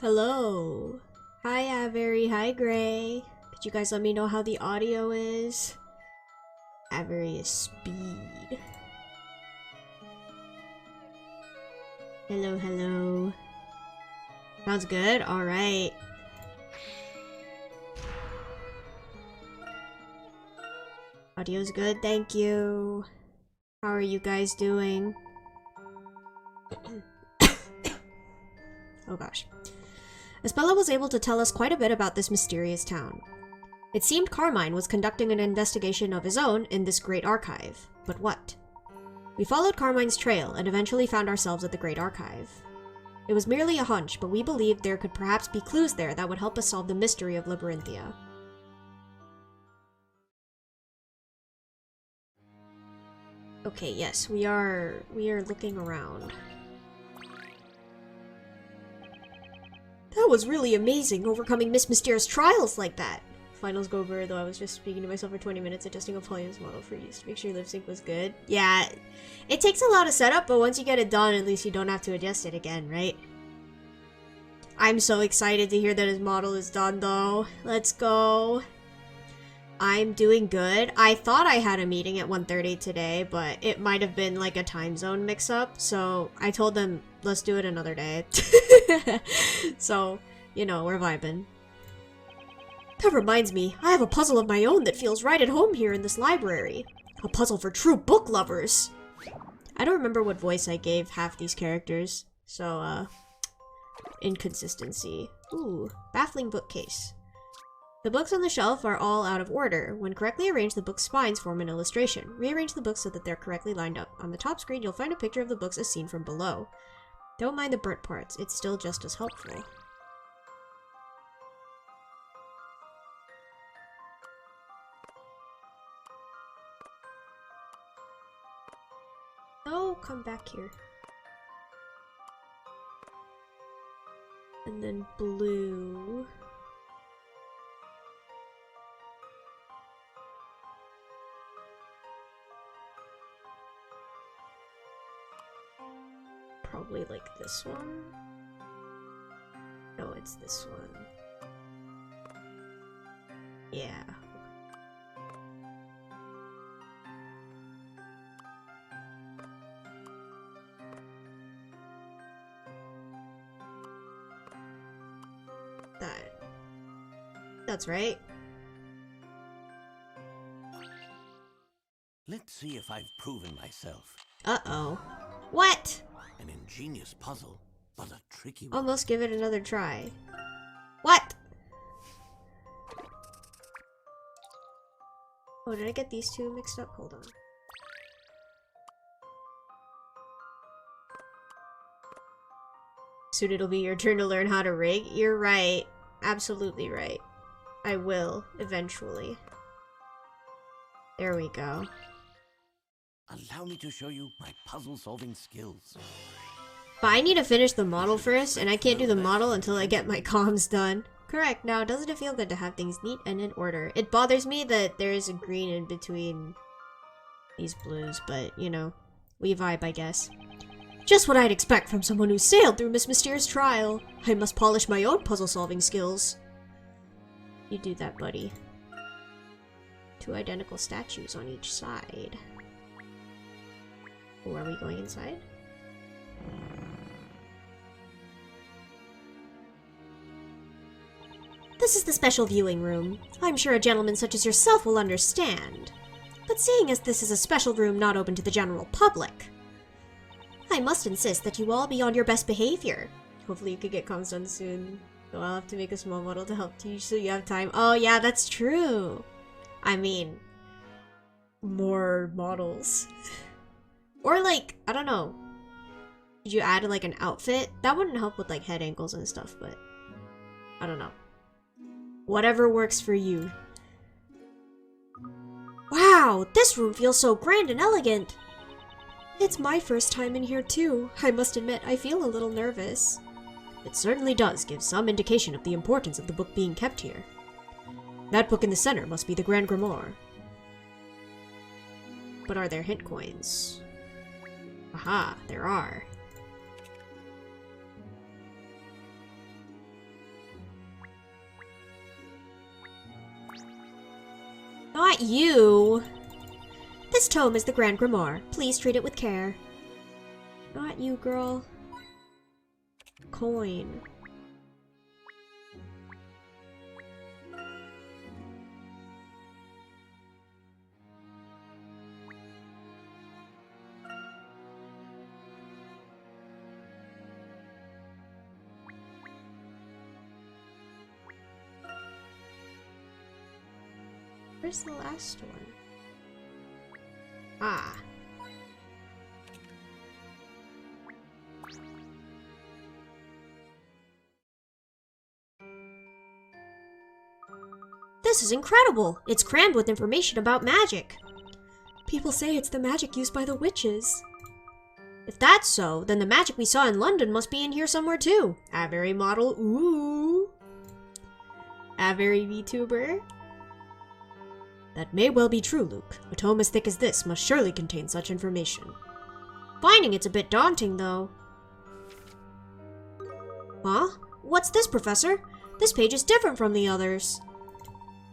Hello. Hi Avery, hi Gray. Could you guys let me know how the audio is? Avery is speed. Hello, hello. Sounds good? Alright. Audio's good, thank you. How are you guys doing? Oh gosh. Espella was able to tell us quite a bit about this mysterious town. It seemed Carmine was conducting an investigation of his own in this great archive. But what? We followed Carmine's trail and eventually found ourselves at the Great Archive. It was merely a hunch, but we believed there could perhaps be clues there that would help us solve the mystery of Labyrinthia. Okay, yes, we are looking around. That was really amazing, overcoming Miss Mysterio's trials like that! Finals go over, though I was just speaking to myself for 20 minutes adjusting a Phoenix model for use to make sure lip sync was good. Yeah, it takes a lot of setup, but once you get it done, at least you don't have to adjust it again, right? I'm so excited to hear that his model is done, though. Let's go. I'm doing good. I thought I had a meeting at 1:30 today, but it might have been like a time zone mix-up, so I told them, let's do it another day. So, you know, we're vibing. That reminds me, I have a puzzle of my own that feels right at home here in this library. A puzzle for true book lovers. I don't remember what voice I gave half these characters, so, inconsistency. Ooh, baffling bookcase. The books on the shelf are all out of order. When correctly arranged, the book's spines form an illustration. Rearrange the books so that they're correctly lined up. On the top screen, you'll find a picture of the books as seen from below. Don't mind the burnt parts, it's still just as helpful. Oh, come back here. And then blue. Probably like this one. No, it's this one. Yeah. That's right. Let's see if I've proven myself. Uh-oh. What? An ingenious puzzle, but a tricky one. Almost give it another try. What? Oh, did I get these two mixed up? Hold on. Soon it'll be your turn to learn how to rig. You're right. Absolutely right. I will, eventually. There we go. Allow me to show you my puzzle-solving skills. But I need to finish the model first, and I can't do the model until I get my comms done. Correct. Now, doesn't it feel good to have things neat and in order? It bothers me that there is a green in between these blues, but, you know, we vibe, I guess. Just what I'd expect from someone who sailed through Miss Mysterio's trial. I must polish my own puzzle-solving skills. You do that, buddy. Two identical statues on each side. Oh, are we going inside? This is the special viewing room. I'm sure a gentleman such as yourself will understand. But seeing as this is a special room not open to the general public, I must insist that you all be on your best behavior. Hopefully you could get comms done soon. So I'll have to make a small model to help teach so you have time. Oh yeah, that's true. I mean, more models. Or like, I don't know. Did you add like an outfit? That wouldn't help with like head angles and stuff, but I don't know. Whatever works for you. Wow, this room feels so grand and elegant. It's my first time in here too. I must admit, I feel a little nervous. It certainly does give some indication of the importance of the book being kept here. That book in the center must be the Grand Grimoire. But are there hint coins? Aha, there are. Not you! This tome is the Grand Grimoire. Please treat it with care. Not you, girl. Coin. Where's the last one? Ah. This is incredible! It's crammed with information about magic. People say it's the magic used by the witches. If that's so, then the magic we saw in London must be in here somewhere too. Avery model, ooh. Avery VTuber. That may well be true, Luke. A tome as thick as this must surely contain such information. Finding it's a bit daunting, though. Huh? What's this, Professor? This page is different from the others.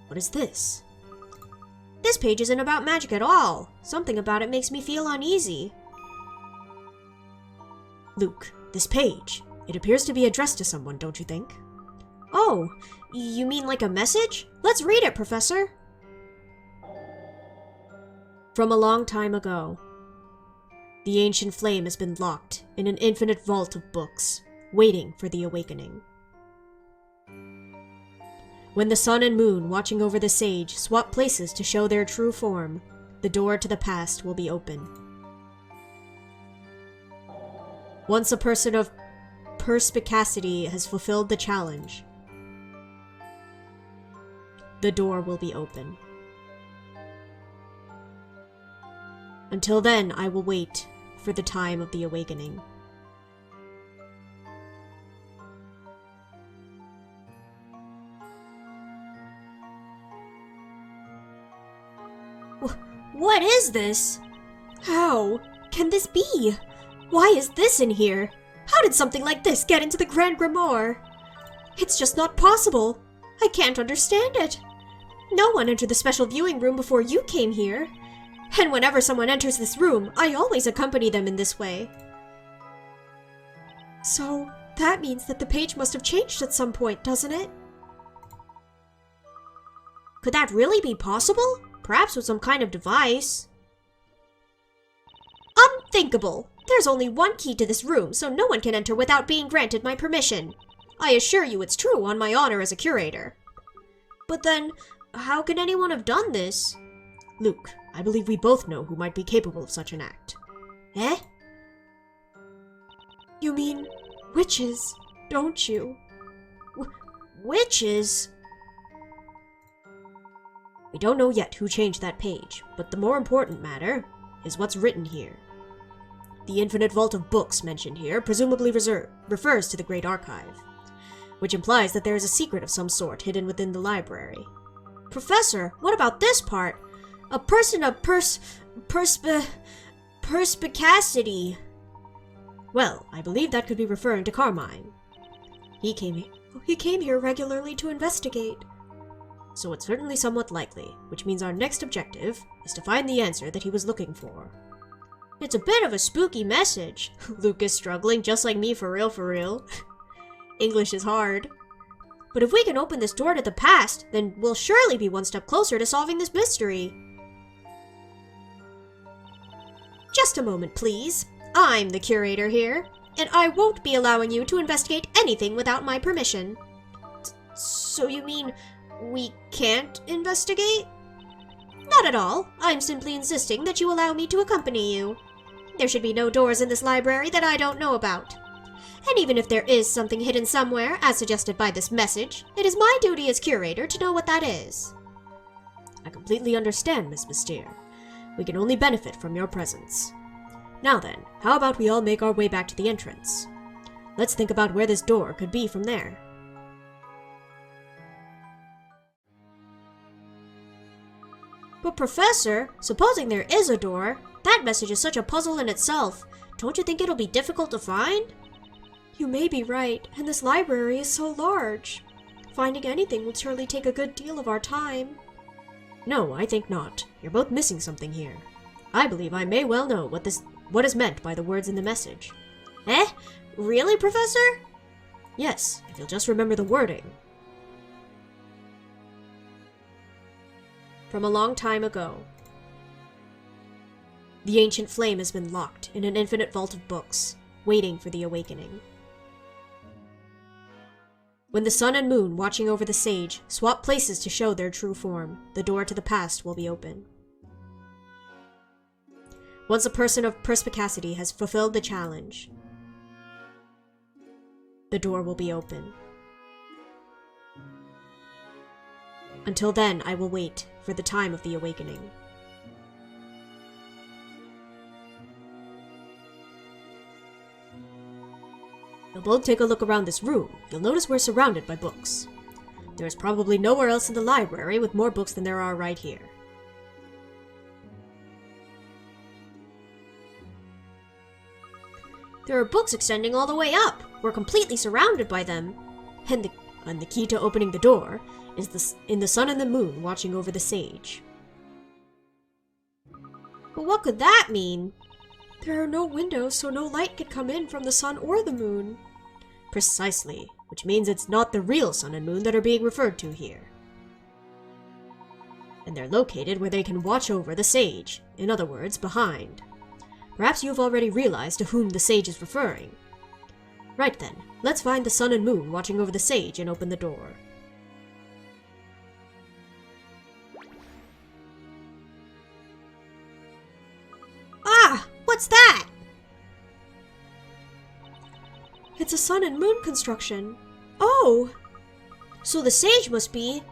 What is this? This page isn't about magic at all. Something about it makes me feel uneasy. Luke, this page. It appears to be addressed to someone, don't you think? Oh, you mean like a message? Let's read it, Professor. From a long time ago, the ancient flame has been locked in an infinite vault of books, waiting for the awakening. When the sun and moon watching over the sage swap places to show their true form, the door to the past will be open. Once a person of perspicacity has fulfilled the challenge, the door will be open. Until then, I will wait for the time of the awakening. What is this? How can this be? Why is this in here? How did something like this get into the Grand Grimoire? It's just not possible. I can't understand it. No one entered the special viewing room before you came here. And whenever someone enters this room, I always accompany them in this way. So, that means that the page must have changed at some point, doesn't it? Could that really be possible? Perhaps with some kind of device. Unthinkable! There's only one key to this room, so no one can enter without being granted my permission. I assure you it's true on my honor as a curator. But then, how can anyone have done this? Luke, I believe we both know who might be capable of such an act. Eh? You mean witches, don't you? Witches? We don't know yet who changed that page, but the more important matter is what's written here. The infinite vault of books mentioned here presumably refers to the Great Archive, which implies that there is a secret of some sort hidden within the library. Professor, what about this part? A person of perspicacity. Well, I believe that could be referring to Carmine. He came here regularly to investigate. So it's certainly somewhat likely, which means our next objective is to find the answer that he was looking for. It's a bit of a spooky message. Luke is struggling just like me, for real. English is hard. But if we can open this door to the past, then we'll surely be one step closer to solving this mystery. Just a moment, please. I'm the curator here, and I won't be allowing you to investigate anything without my permission. So you mean we can't investigate? Not at all. I'm simply insisting that you allow me to accompany you. There should be no doors in this library that I don't know about. And even if there is something hidden somewhere, as suggested by this message, it is my duty as curator to know what that is. I completely understand, Miss Mystere. We can only benefit from your presence. Now then, how about we all make our way back to the entrance? Let's think about where this door could be from there. But Professor, supposing there is a door, that message is such a puzzle in itself. Don't you think it'll be difficult to find? You may be right, and this library is so large. Finding anything would surely take a good deal of our time. No, I think not. You're both missing something here. I believe I may well know what is meant by the words in the message. Eh? Really, Professor? Yes, if you'll just remember the wording. From a long time ago. The ancient flame has been locked in an infinite vault of books, waiting for the awakening. When the sun and moon watching over the sage swap places to show their true form, the door to the past will be open. Once a person of perspicacity has fulfilled the challenge, the door will be open. Until then, I will wait for the time of the awakening. You'll both take a look around this room. You'll notice we're surrounded by books. There is probably nowhere else in the library with more books than there are right here. There are books extending all the way up. We're completely surrounded by them. And the key to opening the door is in the sun and the moon watching over the sage. But what could that mean? There are no windows, so no light could come in from the sun or the moon. Precisely, which means it's not the real sun and moon that are being referred to here. And they're located where they can watch over the sage, in other words, behind. Perhaps you've already realized to whom the sage is referring. Right then, let's find the sun and moon watching over the sage and open the door. Ah! What's that? It's a sun and moon construction. Oh! So the sage must be...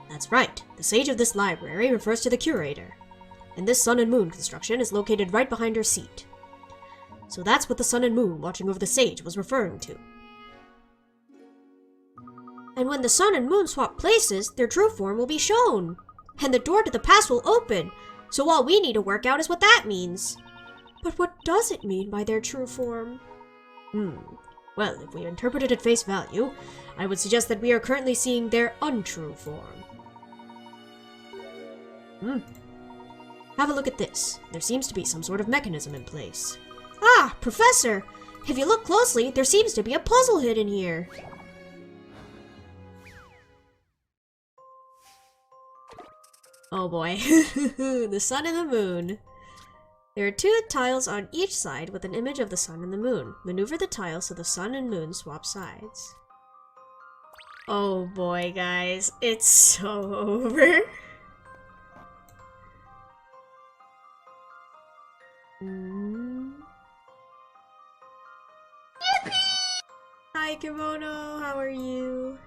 That's right. The sage of this library refers to the curator. And this sun and moon construction is located right behind her seat. So that's what the sun and moon watching over the sage was referring to. And when the sun and moon swap places, their true form will be shown. And the door to the past will open. So all we need to work out is what that means. But what does it mean by their true form? Well, if we interpret it at face value, I would suggest that we are currently seeing their untrue form. Have a look at this. There seems to be some sort of mechanism in place. Ah, Professor! If you look closely, there seems to be a puzzle hidden here. Oh boy. The sun and the moon. There are 2 tiles on each side with an image of the sun and the moon. Maneuver the tiles so the sun and moon swap sides. Oh boy, guys. It's so over. Hi, Kimono. How are you?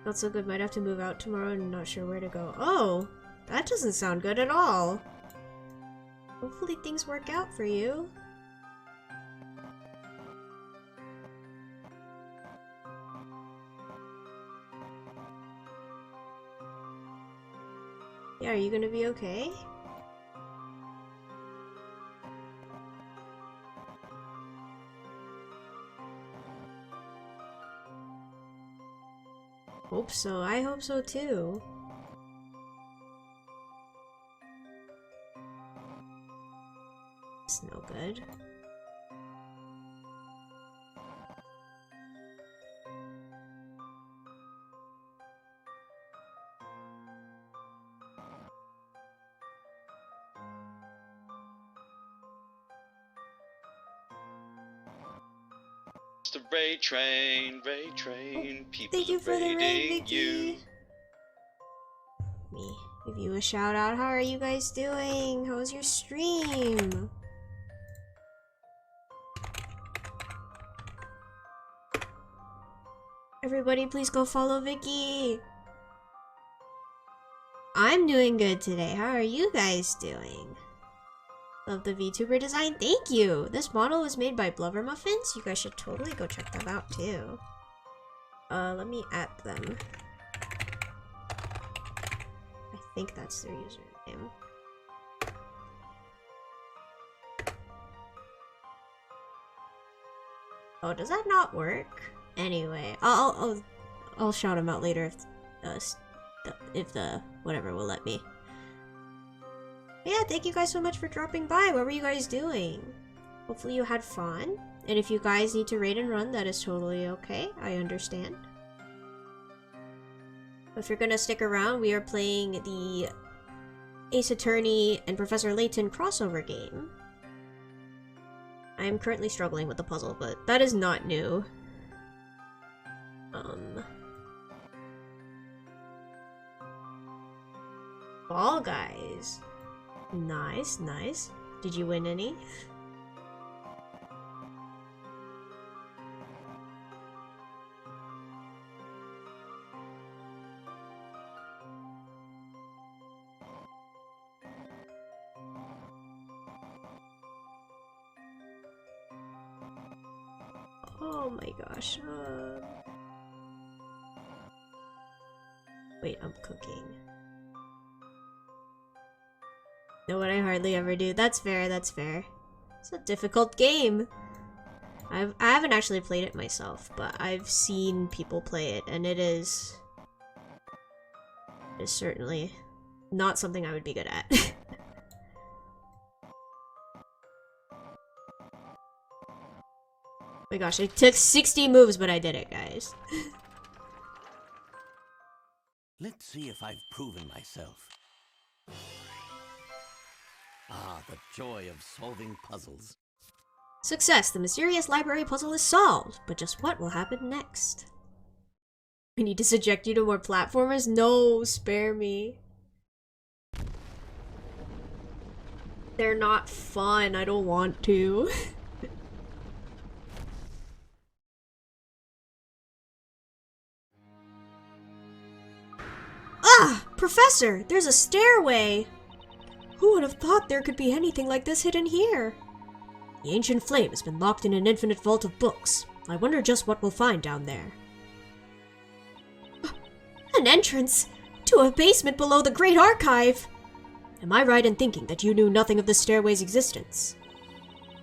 Not so good, might have to move out tomorrow and not sure where to go. Oh, that doesn't sound good at all. Hopefully things work out for you. Yeah, are you gonna be okay? Hope so. I hope so too. It's no good. The Ray Train, people Thank you for the raid, raiding Vicky. you. Me give you a shout out. How are you guys doing? How was your stream? Everybody, please go follow Vicky. I'm doing good today. How are you guys doing? Love the VTuber design. Thank you. This model was made by Blubber Muffins. You guys should totally go check them out too. Let me add them. I think that's their username. Oh, does that not work? Anyway, I'll shout him out later if the whatever will let me. Yeah, thank you guys so much for dropping by. What were you guys doing? Hopefully you had fun. And if you guys need to raid and run, that is totally okay. I understand. If you're gonna stick around, we are playing the Ace Attorney and Professor Layton crossover game. I am currently struggling with the puzzle, but that is not new. Fall Guys. Nice, nice. Did you win any? Oh my gosh. Wait, I'm cooking. Know what I hardly ever do. That's fair, that's fair. It's a difficult game. I haven't actually played it myself, but I've seen people play it, and it is certainly not something I would be good at. Oh my gosh, it took 60 moves, but I did it, guys. Let's see if I've proven myself. Ah, the joy of solving puzzles. Success! The mysterious library puzzle is solved, but just what will happen next? We need to subject you to more platformers? No, spare me. They're not fun, I don't want to. Ah! Professor! There's a stairway! Who would have thought there could be anything like this hidden here? The ancient flame has been locked in an infinite vault of books. I wonder just what we'll find down there. An entrance to a basement below the Great Archive! Am I right in thinking that you knew nothing of the stairway's existence?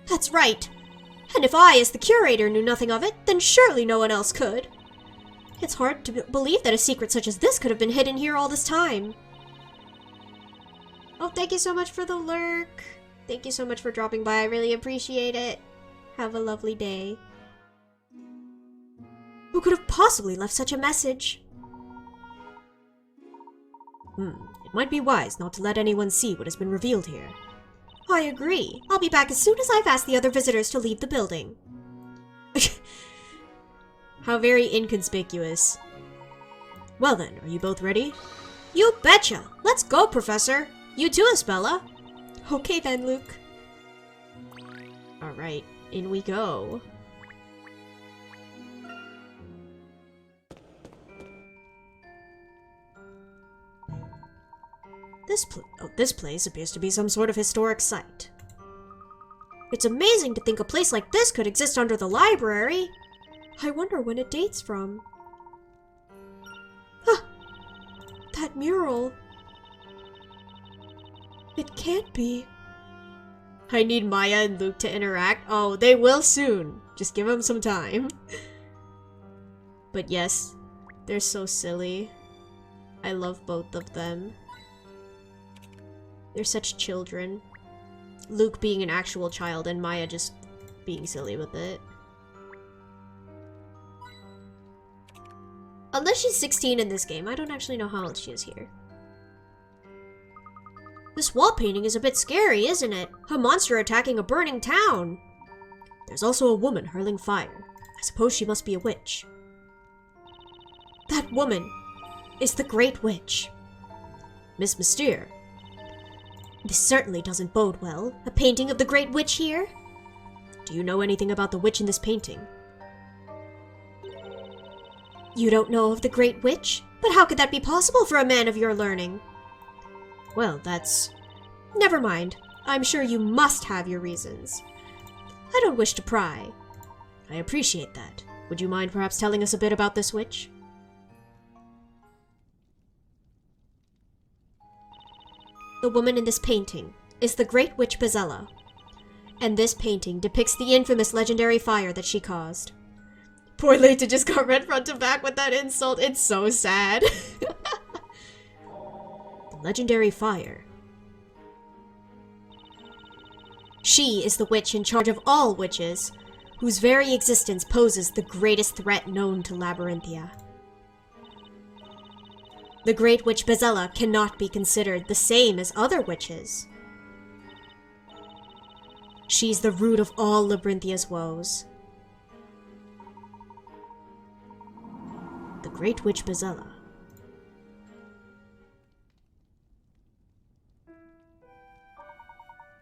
That's right! And if I, as the curator, knew nothing of it, then surely no one else could. It's hard to believe that a secret such as this could have been hidden here all this time. Oh, thank you so much for the lurk. Thank you so much for dropping by. I really appreciate it. Have a lovely day. Who could have possibly left such a message? It might be wise not to let anyone see what has been revealed here. I agree. I'll be back as soon as I've asked the other visitors to leave the building. How very inconspicuous. Well then, are you both ready? You betcha! Let's go, Professor! You too, Espella! Okay then, Luke. Alright, in we go. This place appears to be some sort of historic site. It's amazing to think a place like this could exist under the library! I wonder when it dates from. Ah! That mural! It can't be. I need Maya and Luke to interact. Oh, they will soon. Just give them some time. But yes, they're so silly. I love both of them. They're such children. Luke being an actual child and Maya just being silly with it. Unless she's 16 in this game, I don't actually know how old she is here. This wall painting is a bit scary, isn't it? A monster attacking a burning town! There's also a woman hurling fire. I suppose she must be a witch. That woman is the Great Witch. Miss Mystere. This certainly doesn't bode well. A painting of the Great Witch here? Do you know anything about the witch in this painting? You don't know of the Great Witch? But how could that be possible for a man of your learning? Well, that's... Never mind. I'm sure you must have your reasons. I don't wish to pry. I appreciate that. Would you mind perhaps telling us a bit about this witch? The woman in this painting is the Great Witch Espella, and this painting depicts the infamous legendary fire that she caused. Poor Layton just got read front to back with that insult. It's so sad. The legendary fire. She is the witch in charge of all witches, whose very existence poses the greatest threat known to Labyrinthia. The Great Witch Espella cannot be considered the same as other witches. She's the root of all Labyrinthia's woes. The Great Witch Espella.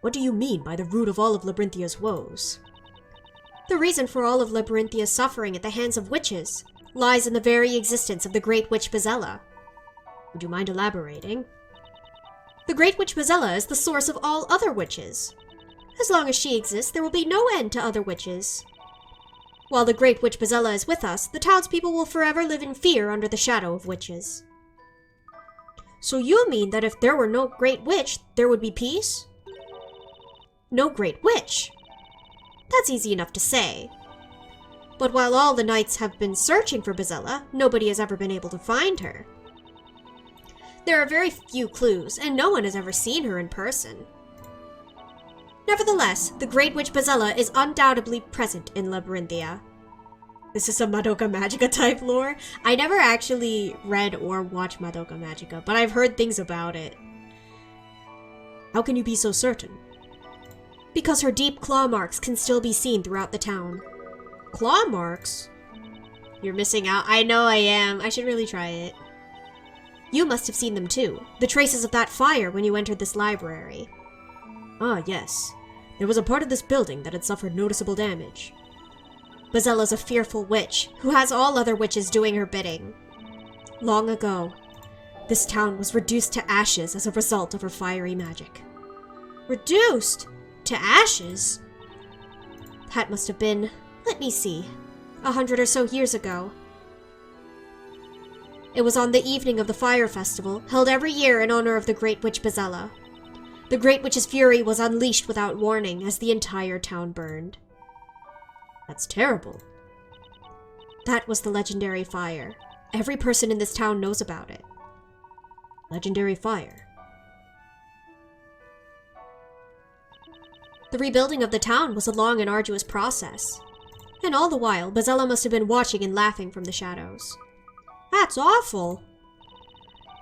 What do you mean by the root of all of Labyrinthia's woes? The reason for all of Labyrinthia's suffering at the hands of witches lies in the very existence of the Great Witch Espella. Would you mind elaborating? The Great Witch Espella is the source of all other witches. As long as she exists, there will be no end to other witches. While the Great Witch Espella is with us, the townspeople will forever live in fear under the shadow of witches. So you mean that if there were no Great Witch, there would be peace? No Great Witch? That's easy enough to say. But while all the knights have been searching for Espella, nobody has ever been able to find her. There are very few clues, and no one has ever seen her in person. Nevertheless, the Great Witch Espella is undoubtedly present in Labyrinthia. This is some Madoka Magica type lore. I never actually read or watched Madoka Magica, but I've heard things about it. How can you be so certain? Because her deep claw marks can still be seen throughout the town. Claw marks? You're missing out. I know I am. I should really try it. You must have seen them too. The traces of that fire when you entered this library. Ah, yes. There was a part of this building that had suffered noticeable damage. Esperla's a fearful witch, who has all other witches doing her bidding. Long ago, this town was reduced to ashes as a result of her fiery magic. Reduced? To ashes? That must have been, let me see, 100 or so years ago. It was on the evening of the Fire Festival, held every year in honor of the Great Witch Espella. The Great Witch's fury was unleashed without warning as the entire town burned. That's terrible. That was the legendary fire. Every person in this town knows about it. Legendary fire. The rebuilding of the town was a long and arduous process. And all the while, Espella must have been watching and laughing from the shadows. That's awful.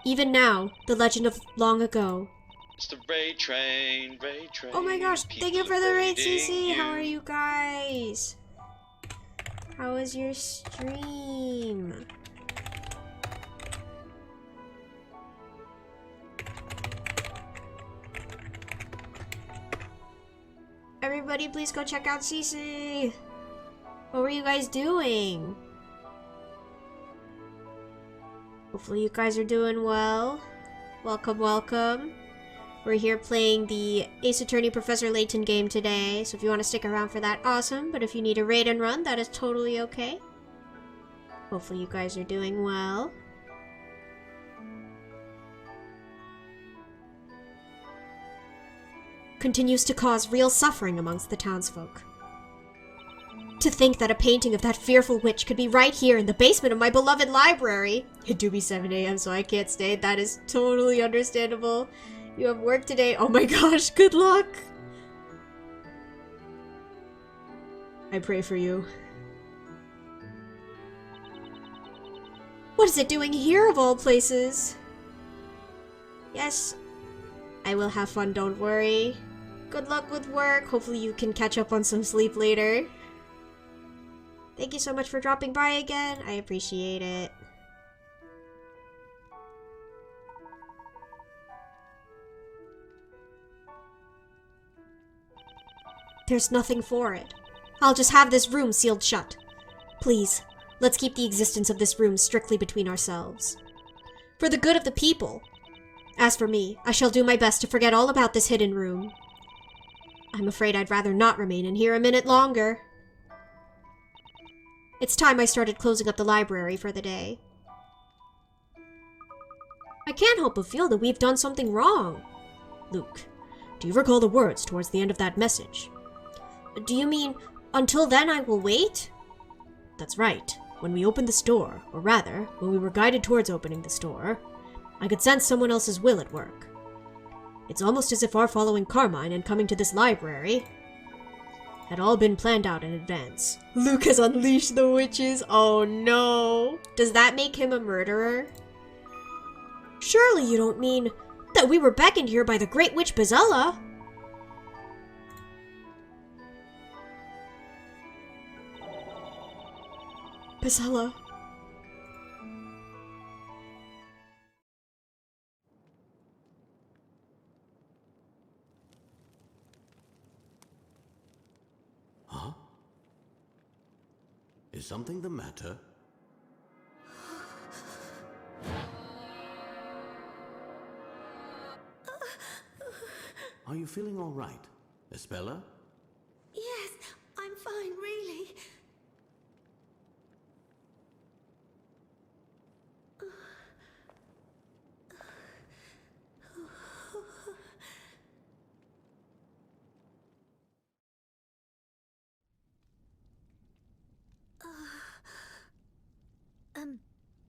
Even now, the legend of long ago. It's the raid train, raid train. Oh my gosh, thank you for the raid, CC. How are you guys? How was your stream? Everybody, please go check out CC. What were you guys doing? Hopefully you guys are doing well. Welcome, welcome. We're here playing the Ace Attorney Professor Layton game today, so if you want to stick around for that, awesome. But if you need a raid and run, that is totally okay. Hopefully you guys are doing well. Continues to cause real suffering amongst the townsfolk. To think that a painting of that fearful witch could be right here in the basement of my beloved library. It do be 7 a.m. so I can't stay. That is totally understandable. You have work today. Oh my gosh, good luck. I pray for you. What is it doing here of all places? Yes, I will have fun, don't worry. Good luck with work. Hopefully you can catch up on some sleep later. Thank you so much for dropping by again. I appreciate it. There's nothing for it. I'll just have this room sealed shut. Please, let's keep the existence of this room strictly between ourselves. For the good of the people. As for me, I shall do my best to forget all about this hidden room. I'm afraid I'd rather not remain in here a minute longer. It's time I started closing up the library for the day. I can't help but feel that we've done something wrong. Luke, do you recall the words towards the end of that message? Do you mean, until then I will wait? That's right. When we opened this door, or rather, when we were guided towards opening this door, I could sense someone else's will at work. It's almost as if our following Carmine and coming to this library had all been planned out in advance. Luke has unleashed the witches. Oh no. Does that make him a murderer? Surely you don't mean that we were beckoned here by the great witch Espella? Espella. Huh? Is something the matter? Are you feeling all right, Espella? Yes, I'm fine, really.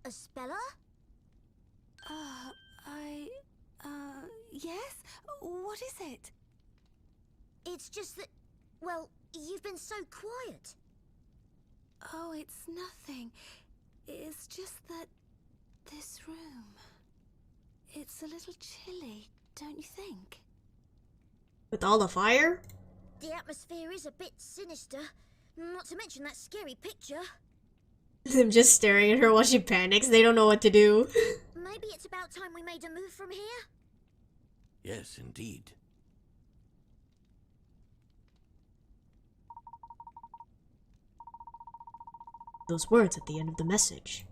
Espella? Yes? What is it? It's just that, well, you've been so quiet. Oh, it's nothing. It's just that this room, it's a little chilly, don't you think? With all the fire? The atmosphere is a bit sinister, not to mention that scary picture. Them just staring at her while she panics. They don't know what to do. Maybe it's about time we made a move from here? Yes, indeed. Those words at the end of the message.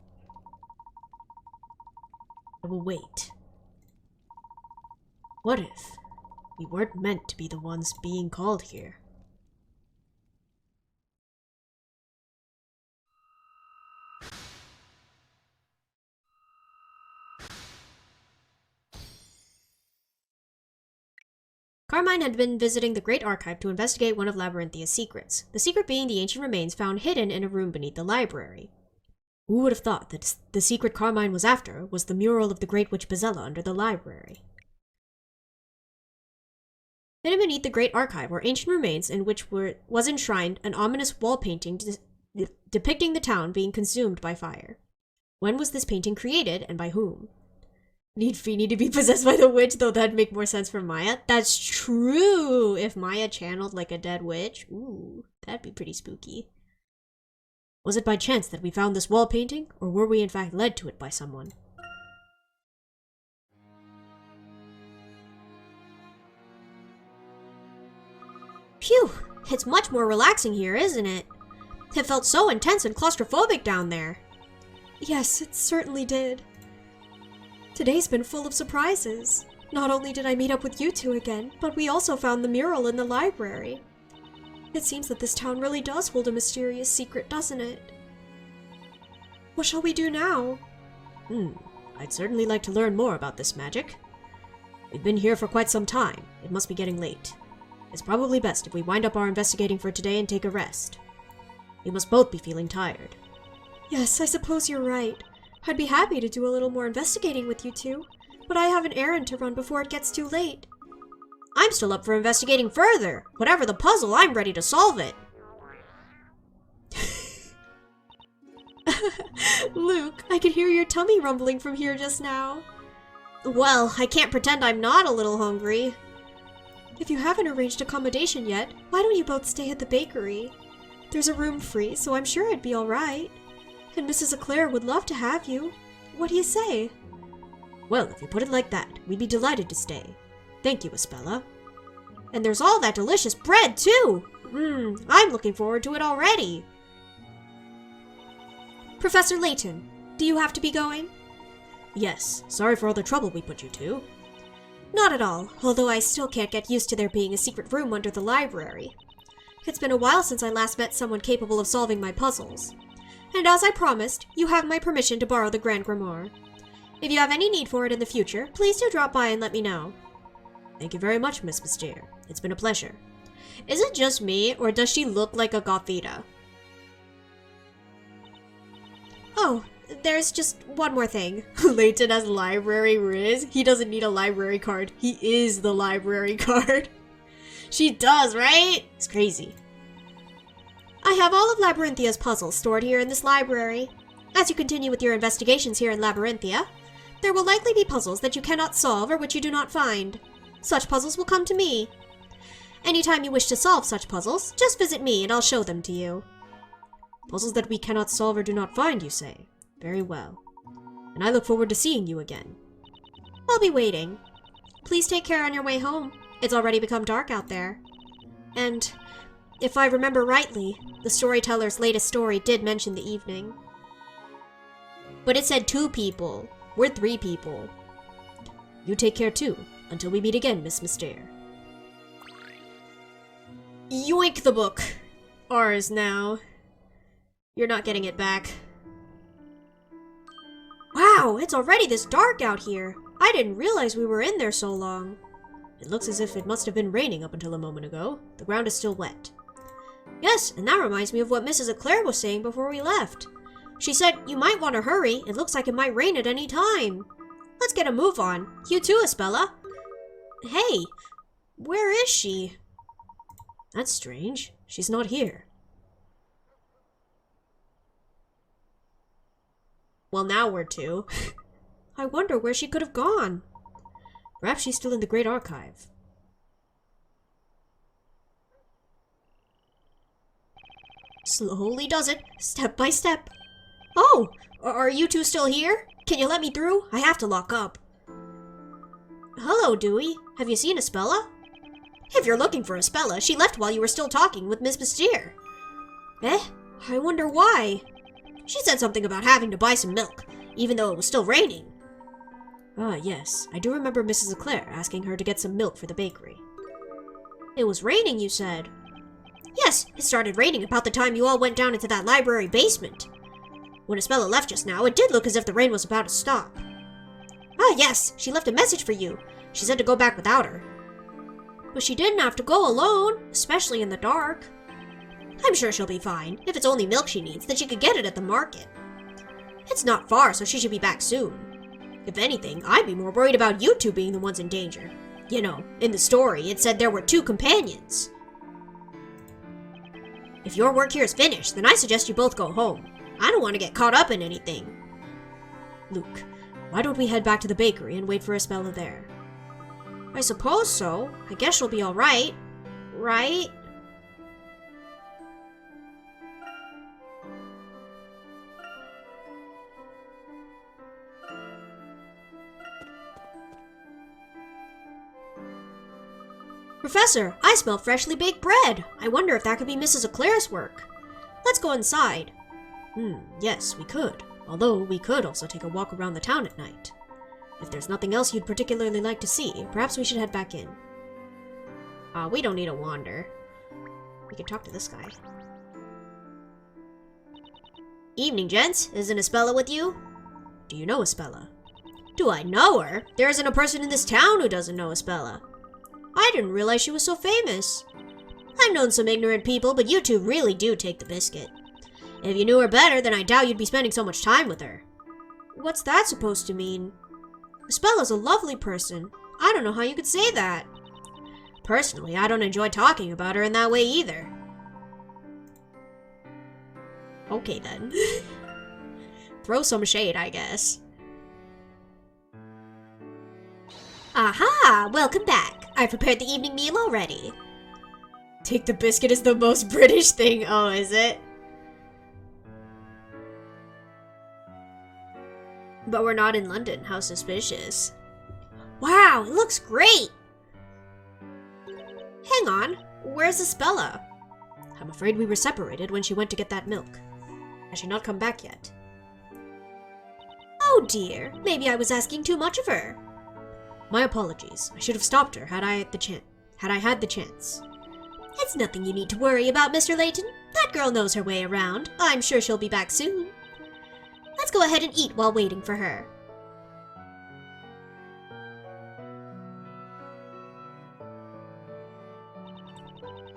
I will wait. What if we weren't meant to be the ones being called here? Carmine had been visiting the Great Archive to investigate one of Labyrinthia's secrets, the secret being the ancient remains found hidden in a room beneath the library. Who would have thought that the secret Carmine was after was the mural of the Great Witch Espella under the library? Hidden beneath the Great Archive were ancient remains in which was enshrined an ominous wall painting depicting the town being consumed by fire. When was this painting created, and by whom? Need Feeny to be possessed by the witch, though that'd make more sense for Maya. That's true! If Maya channeled like a dead witch, ooh, that'd be pretty spooky. Was it by chance that we found this wall painting, or were we in fact led to it by someone? Phew! It's much more relaxing here, isn't it? It felt so intense and claustrophobic down there. Yes, it certainly did. Today's been full of surprises. Not only did I meet up with you two again, but we also found the mural in the library. It seems that this town really does hold a mysterious secret, doesn't it? What shall we do now? I'd certainly like to learn more about this magic. We've been here for quite some time. It must be getting late. It's probably best if we wind up our investigating for today and take a rest. We must both be feeling tired. Yes, I suppose you're right. I'd be happy to do a little more investigating with you two, but I have an errand to run before it gets too late. I'm still up for investigating further. Whatever the puzzle, I'm ready to solve it. Luke, I could hear your tummy rumbling from here just now. Well, I can't pretend I'm not a little hungry. If you haven't arranged accommodation yet, why don't you both stay at the bakery? There's a room free, so I'm sure it'd be alright. And Mrs. Eclair would love to have you. What do you say? Well, if you put it like that, we'd be delighted to stay. Thank you, Espella. And there's all that delicious bread, too! I'm looking forward to it already. Professor Layton, do you have to be going? Yes, sorry for all the trouble we put you to. Not at all, although I still can't get used to there being a secret room under the library. It's been a while since I last met someone capable of solving my puzzles. And as I promised, you have my permission to borrow the Grand Grimoire. If you have any need for it in the future, please do drop by and let me know. Thank you very much, Miss Mystere. It's been a pleasure. Is it just me, or does she look like a Gothita? Oh, there's just one more thing. Layton has library Riz. He doesn't need a library card. He is the library card. She does, right? It's crazy. I have all of Labyrinthia's puzzles stored here in this library. As you continue with your investigations here in Labyrinthia, there will likely be puzzles that you cannot solve or which you do not find. Such puzzles will come to me. Anytime you wish to solve such puzzles, just visit me and I'll show them to you. Puzzles that we cannot solve or do not find, you say? Very well. And I look forward to seeing you again. I'll be waiting. Please take care on your way home. It's already become dark out there. And, if I remember rightly, the storyteller's latest story did mention the evening. But it said 2 people. We're 3 people. You take care too, until we meet again, Miss Mystere. Yoink the book. Ours now. You're not getting it back. Wow, it's already this dark out here. I didn't realize we were in there so long. It looks as if it must have been raining up until a moment ago. The ground is still wet. Yes, and that reminds me of what Mrs. Eclair was saying before we left. She said, you might want to hurry. It looks like it might rain at any time. Let's get a move on. You too, Espella. Hey, where is she? That's strange. She's not here. Well, now we're 2. I wonder where she could have gone. Perhaps she's still in the Great Archive. Slowly does it, step by step. Oh, are you 2 still here? Can you let me through? I have to lock up. Hello, Dewey. Have you seen Espella? If you're looking for Espella, she left while you were still talking with Miss Mystere. Eh? I wonder why. She said something about having to buy some milk, even though it was still raining. Ah, yes. I do remember Mrs. Eclair asking her to get some milk for the bakery. It was raining, you said? Yes, it started raining about the time you all went down into that library basement. When Espella left just now, it did look as if the rain was about to stop. Ah, yes, she left a message for you. She said to go back without her. But she didn't have to go alone, especially in the dark. I'm sure she'll be fine. If it's only milk she needs, then she could get it at the market. It's not far, so she should be back soon. If anything, I'd be more worried about you 2 being the ones in danger. You know, in the story, it said there were 2 companions. If your work here is finished, then I suggest you both go home. I don't want to get caught up in anything. Luke, why don't we head back to the bakery and wait for Espella there? I suppose so. I guess she'll be alright. Right? Professor, I smell freshly baked bread. I wonder if that could be Mrs. Eclair's work. Let's go inside. Yes, we could. Although we could also take a walk around the town at night. If there's nothing else you'd particularly like to see, perhaps we should head back in. We don't need a wander. We can talk to this guy. Evening, gents. Isn't Espella with you? Do you know Espella? Do I know her? There isn't a person in this town who doesn't know Espella. I didn't realize she was so famous. I've known some ignorant people, but you 2 really do take the biscuit. If you knew her better, then I doubt you'd be spending so much time with her. What's that supposed to mean? Espella's a lovely person. I don't know how you could say that. Personally, I don't enjoy talking about her in that way either. Okay then. Throw some shade, I guess. Aha! Welcome back. I prepared the evening meal already. Take the biscuit is the most British thing. Oh, is it? But we're not in London. How suspicious. Wow, it looks great! Hang on. Where's Espella? I'm afraid we were separated when she went to get that milk. Has she not come back yet? Oh dear, maybe I was asking too much of her. My apologies. I should have stopped her had I had the chance. It's nothing you need to worry about, Mr. Layton. That girl knows her way around. I'm sure she'll be back soon. Let's go ahead and eat while waiting for her.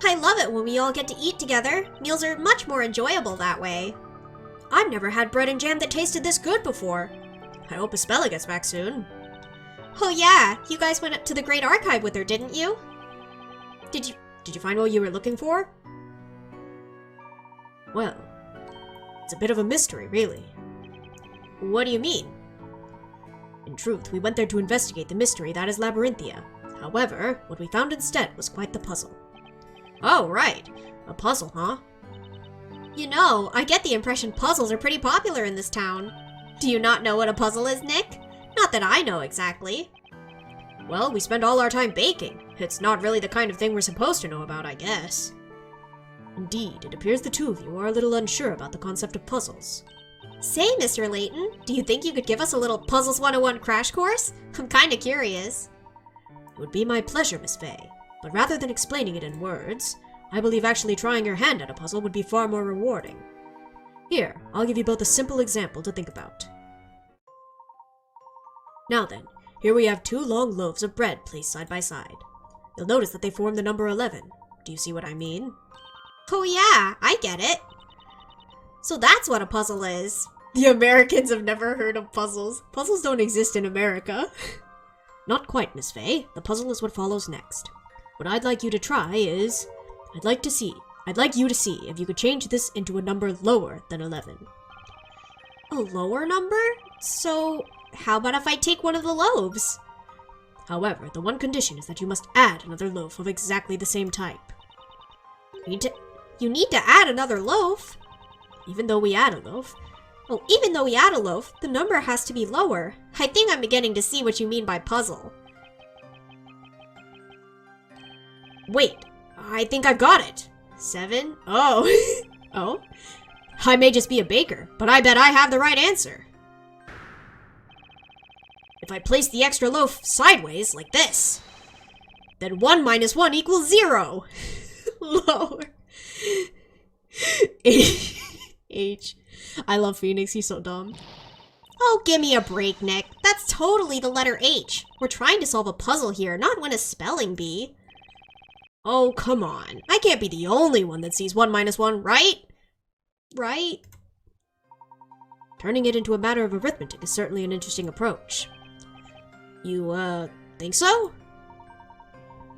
I love it when we all get to eat together. Meals are much more enjoyable that way. I've never had bread and jam that tasted this good before. I hope Espella gets back soon. Oh yeah, you guys went up to the Great Archive with her, didn't you? Did you find what you were looking for? Well, it's a bit of a mystery, really. What do you mean? In truth, we went there to investigate the mystery that is Labyrinthia. However, what we found instead was quite the puzzle. Oh, right. A puzzle, huh? You know, I get the impression puzzles are pretty popular in this town. Do you not know what a puzzle is, Nick? Not that I know exactly. Well, we spend all our time baking. It's not really the kind of thing we're supposed to know about, I guess. Indeed, it appears the two of you are a little unsure about the concept of puzzles. Say, Mr. Layton, do you think you could give us a little Puzzles 101 crash course? I'm kinda curious. It would be my pleasure, Miss Fay. But rather than explaining it in words, I believe actually trying your hand at a puzzle would be far more rewarding. Here, I'll give you both a simple example to think about. Now then, here we have 2 long loaves of bread placed side by side. You'll notice that they form the number 11. Do you see what I mean? Oh yeah, I get it. So that's what a puzzle is. The Americans have never heard of puzzles. Puzzles don't exist in America. Not quite, Miss Fay. The puzzle is what follows next. What I'd like you to try is... I'd like you to see if you could change this into a number lower than 11. A lower number? So, how about if I take one of the loaves? However, the one condition is that you must add another loaf of exactly the same type. You need to add another loaf? Even though we add a loaf? Oh, even though we add a loaf, the number has to be lower. I think I'm beginning to see what you mean by puzzle. Wait, I think I've got it. 7? Oh. Oh? I may just be a baker, but I bet I have the right answer. If I place the extra loaf sideways, like this, then 1 minus 1 equals 0. Lower. H. I love Phoenix, he's so dumb. Oh, give me a break, Nick. That's totally the letter H. We're trying to solve a puzzle here, not win a spelling bee. Oh, come on. I can't be the only one that sees 1 minus 1, right? Right? Turning it into a matter of arithmetic is certainly an interesting approach. You, think so?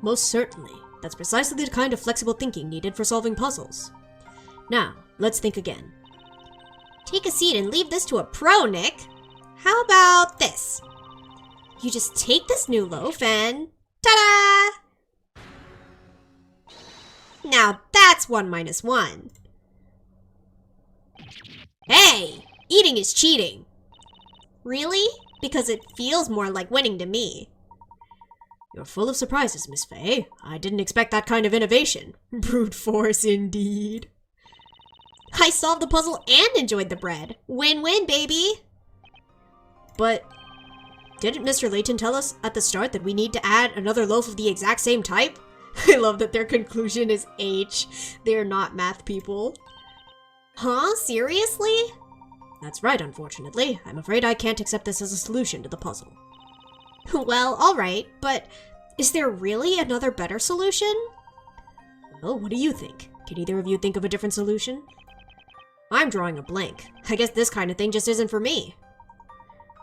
Most certainly. That's precisely the kind of flexible thinking needed for solving puzzles. Now, let's think again. Take a seat and leave this to a pro, Nick. How about this? You just take this new loaf and... ta-da! Now that's 1 minus 1. Hey! Eating is cheating. Really? Because it feels more like winning to me. You're full of surprises, Miss Fay. I didn't expect that kind of innovation. Brute force, indeed. I solved the puzzle and enjoyed the bread. Win-win, baby! But didn't Mr. Layton tell us at the start that we need to add another loaf of the exact same type? I love that their conclusion is H. They're not math people. Huh? Seriously? That's right, unfortunately. I'm afraid I can't accept this as a solution to the puzzle. Well, alright, but is there really another better solution? Well, what do you think? Can either of you think of a different solution? I'm drawing a blank. I guess this kind of thing just isn't for me.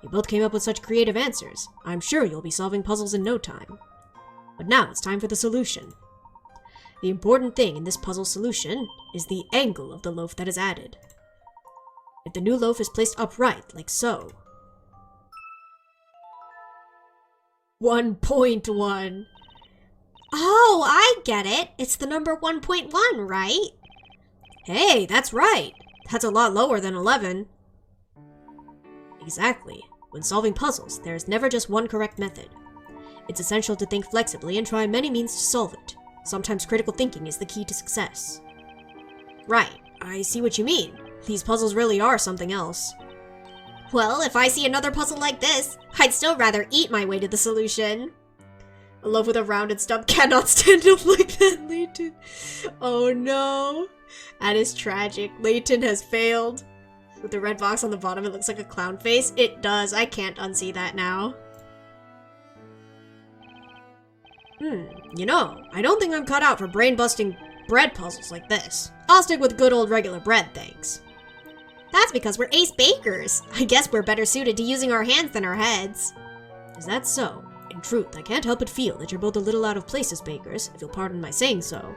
You both came up with such creative answers. I'm sure you'll be solving puzzles in no time. But now it's time for the solution. The important thing in this puzzle solution is the angle of the loaf that is added. If the new loaf is placed upright, like so. 1.1. Oh, I get it. It's the number 1.1, right? Hey, that's right. That's a lot lower than 11. Exactly. When solving puzzles, there is never just one correct method. It's essential to think flexibly and try many means to solve it. Sometimes critical thinking is the key to success. Right, I see what you mean. These puzzles really are something else. Well, if I see another puzzle like this, I'd still rather eat my way to the solution. A loaf with a rounded stump cannot stand up like that, Layton. Oh no. That is tragic. Layton has failed. With the red box on the bottom, it looks like a clown face. It does. I can't unsee that now. You know, I don't think I'm cut out for brain-busting bread puzzles like this. I'll stick with good old regular bread, thanks. That's because we're ace bakers. I guess we're better suited to using our hands than our heads. Is that so? In truth, I can't help but feel that you're both a little out of place as bakers, if you'll pardon my saying so.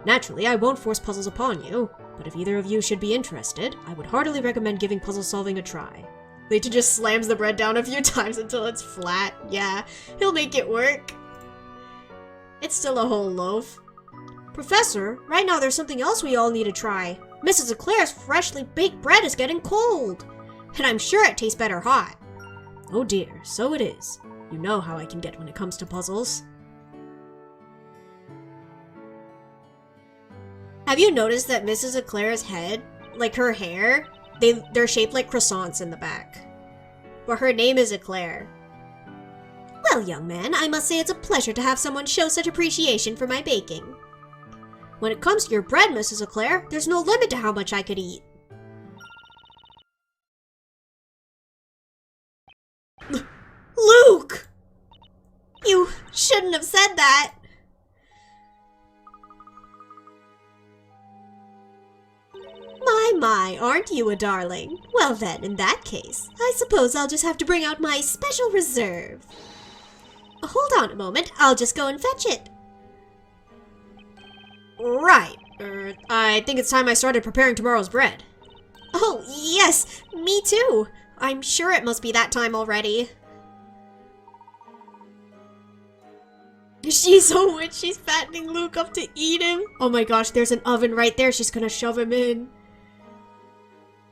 Naturally, I won't force puzzles upon you, but if either of you should be interested, I would heartily recommend giving puzzle solving a try. Layton just slams the bread down a few times until it's flat. Yeah, he'll make it work. It's still a whole loaf. Professor, right now there's something else we all need to try. Mrs. Eclair's freshly baked bread is getting cold, and I'm sure it tastes better hot. Oh dear, so it is. You know how I can get when it comes to puzzles. Have you noticed that Mrs. Eclair's head, like her hair, they're shaped like croissants in the back? But her name is Eclair. Well, young man, I must say it's a pleasure to have someone show such appreciation for my baking. When it comes to your bread, Mrs. Eclair, there's no limit to how much I could eat. Luke! You shouldn't have said that. My, aren't you a darling? Well then, in that case, I suppose I'll just have to bring out my special reserve. Hold on a moment, I'll just go and fetch it. Right. I think it's time I started preparing tomorrow's bread. Oh, yes, me too. I'm sure it must be that time already. She's a witch, she's fattening Luke up to eat him. Oh my gosh, there's an oven right there, she's gonna shove him in.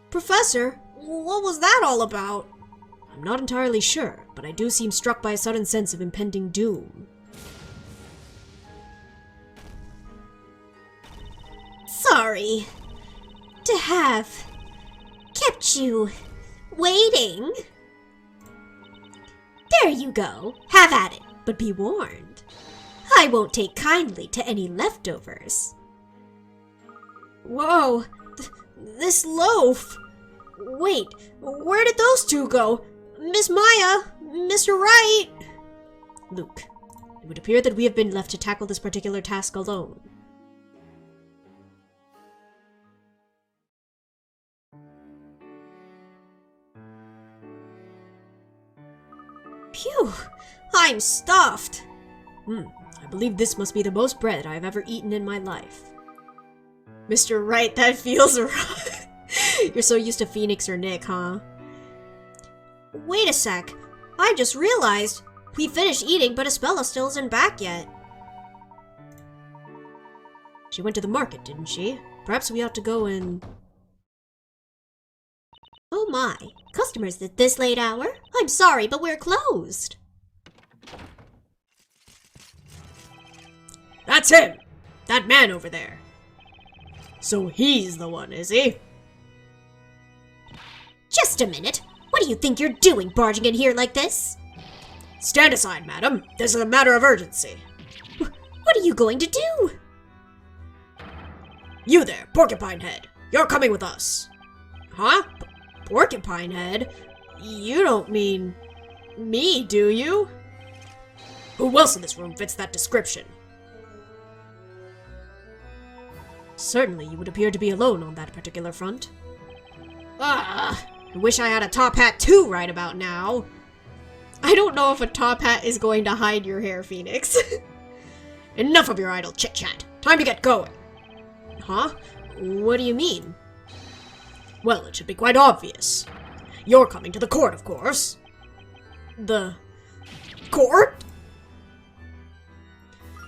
Professor, what was that all about? I'm not entirely sure, but I do seem struck by a sudden sense of impending doom. Sorry to have kept you waiting. There you go. Have at it, but be warned. I won't take kindly to any leftovers. Whoa, this loaf. Wait, where did those two go? Miss Maya, Mr. Wright. Luke, it would appear that we have been left to tackle this particular task alone. Phew, I'm stuffed. I believe this must be the most bread I've ever eaten in my life. Mr. Wright, that feels rough. You're so used to Phoenix or Nick, huh? Wait a sec. I just realized we finished eating, but Espella still isn't back yet. She went to the market, didn't she? Perhaps we ought to go and... Oh my, customers at this late hour? I'm sorry, but we're closed. That's him! That man over there. So he's the one, is he? Just a minute. What do you think you're doing barging in here like this? Stand aside, madam. This is a matter of urgency. What are you going to do? You there, Porcupine Head. You're coming with us. Huh? Porcupine Head? You don't mean me, do you? Who else in this room fits that description? Certainly, you would appear to be alone on that particular front. I wish I had a top hat too right about now. I don't know if a top hat is going to hide your hair, Phoenix. Enough of your idle chit-chat. Time to get going. Huh? What do you mean? Well, it should be quite obvious. You're coming to the court, of course. The... court?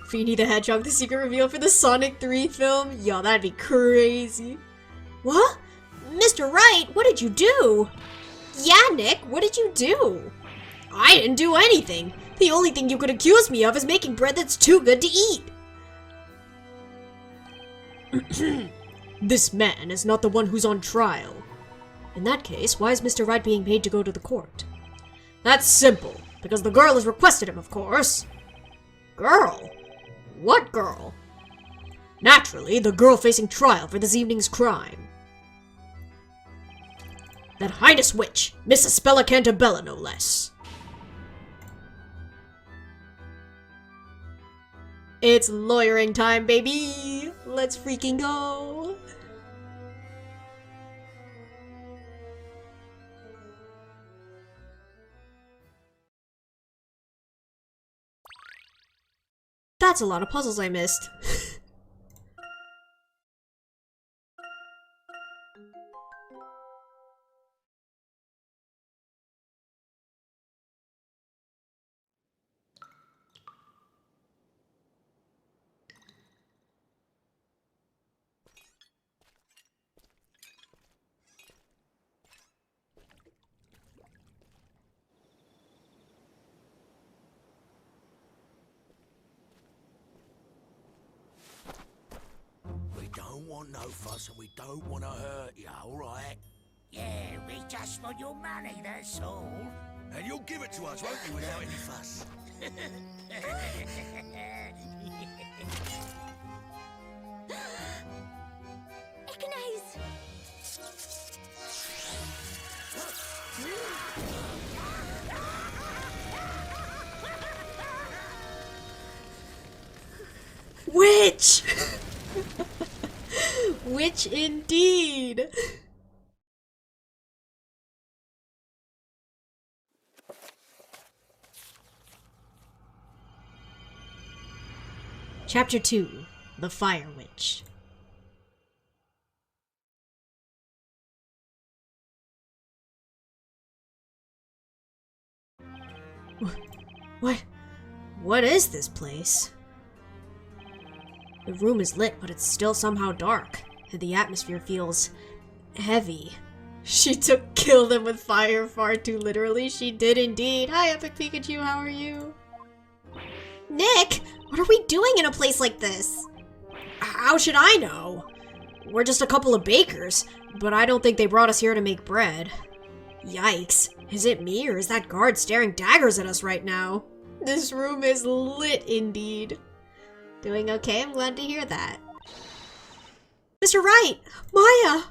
Feeny the Hedgehog, the secret reveal for the Sonic 3 film? Yo, that'd be crazy. What? Mr. Wright, what did you do? Yeah, Nick, what did you do? I didn't do anything. The only thing you could accuse me of is making bread that's too good to eat. This man is not the one who's on trial. In that case, why is Mr. Wright being paid to go to the court? That's simple, because the girl has requested him, of course. Girl? What girl? Naturally, the girl facing trial for this evening's crime. That heinous witch, Miss Espella Cantabella, no less. It's lawyering time, baby! Let's freaking go! That's a lot of puzzles I missed. We don't want no fuss and we don't want to hurt you, alright? Yeah, we just want your money, that's all. And you'll give it to us, won't you, without any fuss? Ignaize! Witch! Witch indeed! Chapter 2: The Fire Witch. What is this place? The room is lit, but it's still somehow dark, and the atmosphere feels heavy. She killed him with fire far too literally. She did indeed. Hi, Epic Pikachu, how are you? Nick, what are we doing in a place like this? How should I know? We're just a couple of bakers, but I don't think they brought us here to make bread. Yikes. Is it me, or is that guard staring daggers at us right now? This room is lit indeed. Doing okay? I'm glad to hear that. Mr. Wright! Maya!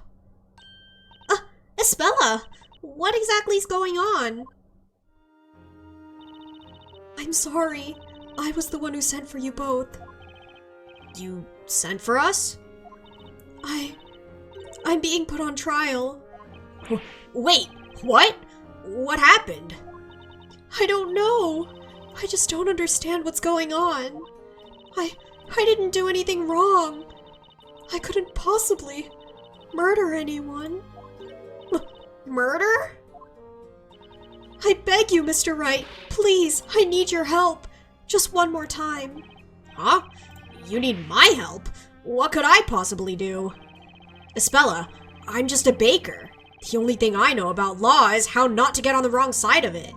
Espella! What exactly is going on? I'm sorry. I was the one who sent for you both. You sent for us? I'm being put on trial. Wait, what? What happened? I don't know. I just don't understand what's going on. I didn't do anything wrong. I couldn't possibly murder anyone. Murder? I beg you, Mr. Wright, please, I need your help. Just one more time. Huh? You need my help? What could I possibly do? Espella, I'm just a baker. The only thing I know about law is how not to get on the wrong side of it.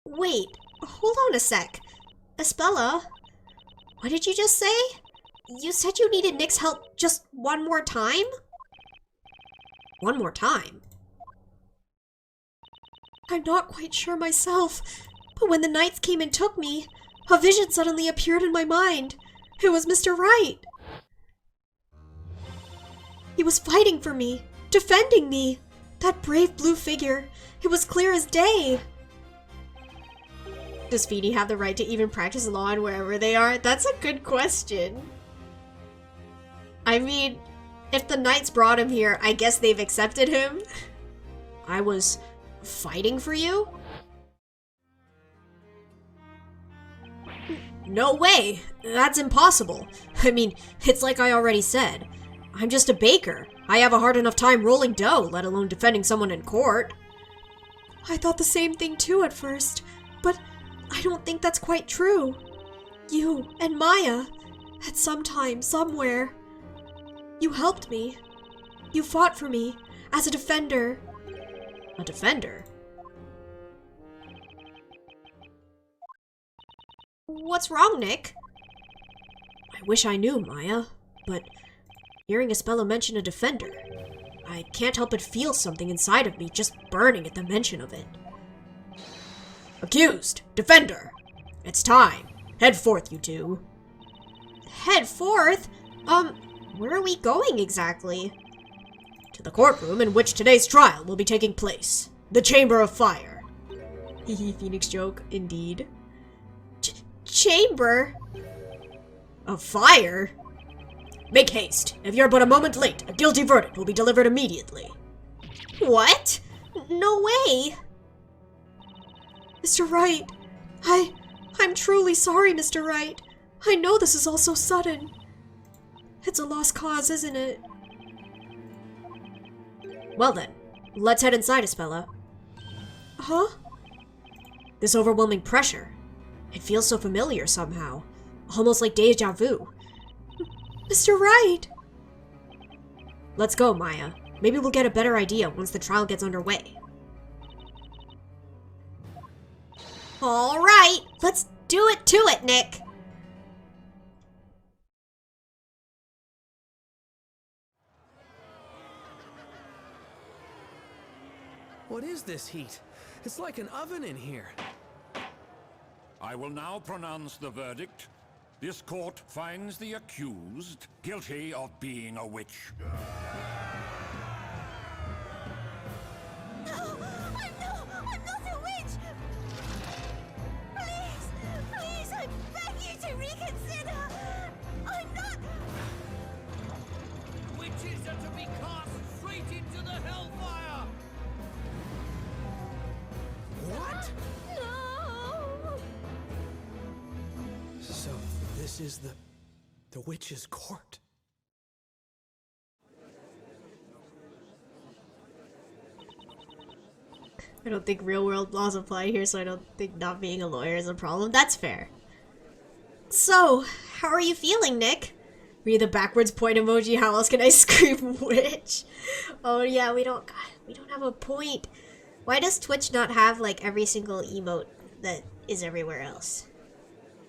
Wait, hold on a sec. Espella, what did you just say? You said you needed Nick's help just one more time? One more time? I'm not quite sure myself, but when the knights came and took me, a vision suddenly appeared in my mind. It was Mr. Wright. He was fighting for me, defending me. That brave blue figure, it was clear as day. Does Phoenix have the right to even practice law and wherever they are? That's a good question. I mean, if the knights brought him here, I guess they've accepted him. I was fighting for you? No way! That's impossible. I mean, it's like I already said. I'm just a baker. I have a hard enough time rolling dough, let alone defending someone in court. I thought the same thing too at first, but I don't think that's quite true. You and Maya, at some time, somewhere, you helped me. You fought for me, as a defender. A defender? What's wrong, Nick? I wish I knew, Maya, but Hearing Espella mention a defender, I can't help but feel something inside of me just burning at the mention of it. Accused! Defender! It's time! Head forth, you two. Head forth? Where are we going exactly? To the courtroom in which today's trial will be taking place. The Chamber of Fire. Hehe, Phoenix joke, indeed. Chamber? Of Fire? Make haste. If you're but a moment late, a guilty verdict will be delivered immediately. What? No way! Mr. Wright, I'm truly sorry, Mr. Wright. I know this is all so sudden. It's a lost cause, isn't it? Well then, let's head inside, Espella. Huh? This overwhelming pressure. It feels so familiar somehow. Almost like deja vu. Mr. Wright! Let's go, Maya. Maybe we'll get a better idea once the trial gets underway. Alright, let's do it to it, Nick! What is this heat? It's like an oven in here. I will now pronounce the verdict. This court finds the accused guilty of being a witch. No! I'm not a witch! Please, I beg you to reconsider! I'm not... Witches are to be cast straight into the hellfire! What? No! So, this is the witch's court. I don't think real world laws apply here, so I don't think not being a lawyer is a problem. That's fair. So, how are you feeling, Nick? Read the backwards point emoji. How else can I scream witch? Oh yeah, we don't have a point. Why does Twitch not have like every single emote that is everywhere else?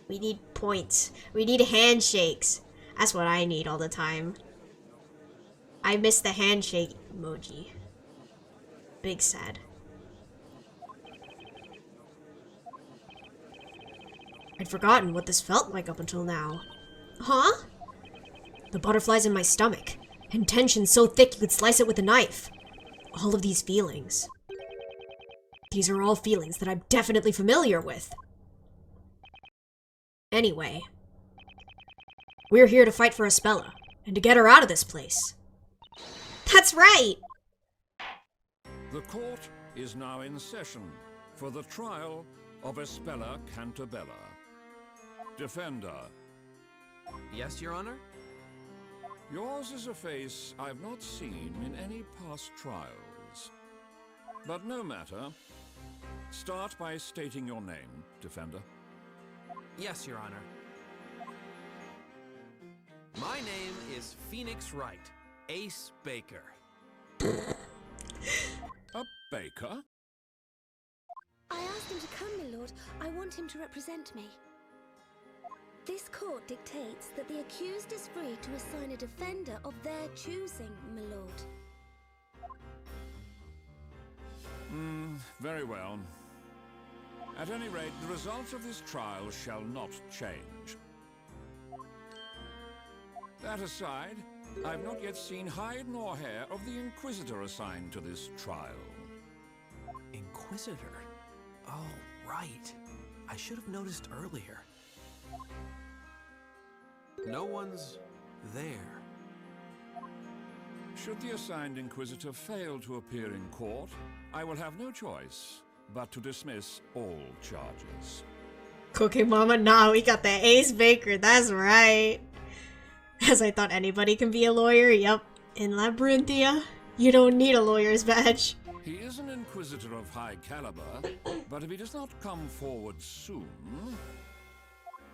We need points. We need handshakes. That's what I need all the time. I miss the handshake emoji. Big sad. I'd forgotten what this felt like up until now. Huh? The butterflies in my stomach, and tension so thick you could slice it with a knife. All of these feelings. These are all feelings that I'm definitely familiar with. Anyway, we're here to fight for Espella, and to get her out of this place. That's right! The court is now in session for the trial of Espella Cantabella. Defender. Yes, Your Honor? Yours is a face I've not seen in any past trials. But no matter. Start by stating your name, Defender. Yes, Your Honor. My name is Phoenix Wright, Ace Baker. A baker? I asked him to come, my lord. I want him to represent me. This court dictates that the accused is free to assign a defender of their choosing, my lord. Very well. At any rate, the results of this trial shall not change. That aside, I've not yet seen hide nor hair of the Inquisitor assigned to this trial. Inquisitor? Oh, right. I should have noticed earlier. No one's there. Should the assigned Inquisitor fail to appear in court, I will have no choice but to dismiss all charges. Cooking Mama, nah, we got the Ace Baker, that's right. As I thought anybody can be a lawyer, yup. In Labyrinthia, you don't need a lawyer's badge. He is an Inquisitor of high caliber, but if he does not come forward soon,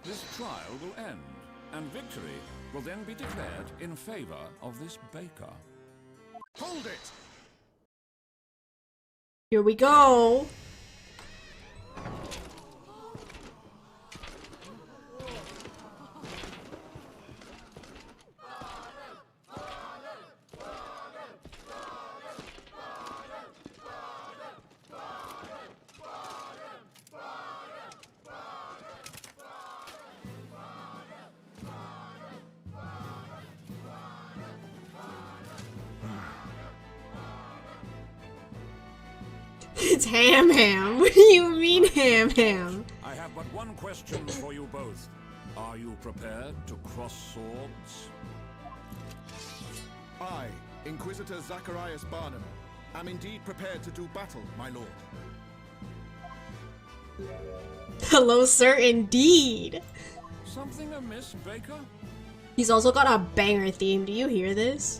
this trial will end, and victory will then be declared in favor of this baker. Hold it! Here we go. It's Ham Ham. What do you mean, Ham Ham? I have but one question for you both. Are you prepared to cross swords? I, Inquisitor Zacharias Barnum, am indeed prepared to do battle, my lord. Hello, sir, indeed. Something amiss, Baker? He's also got a banger theme. Do you hear this?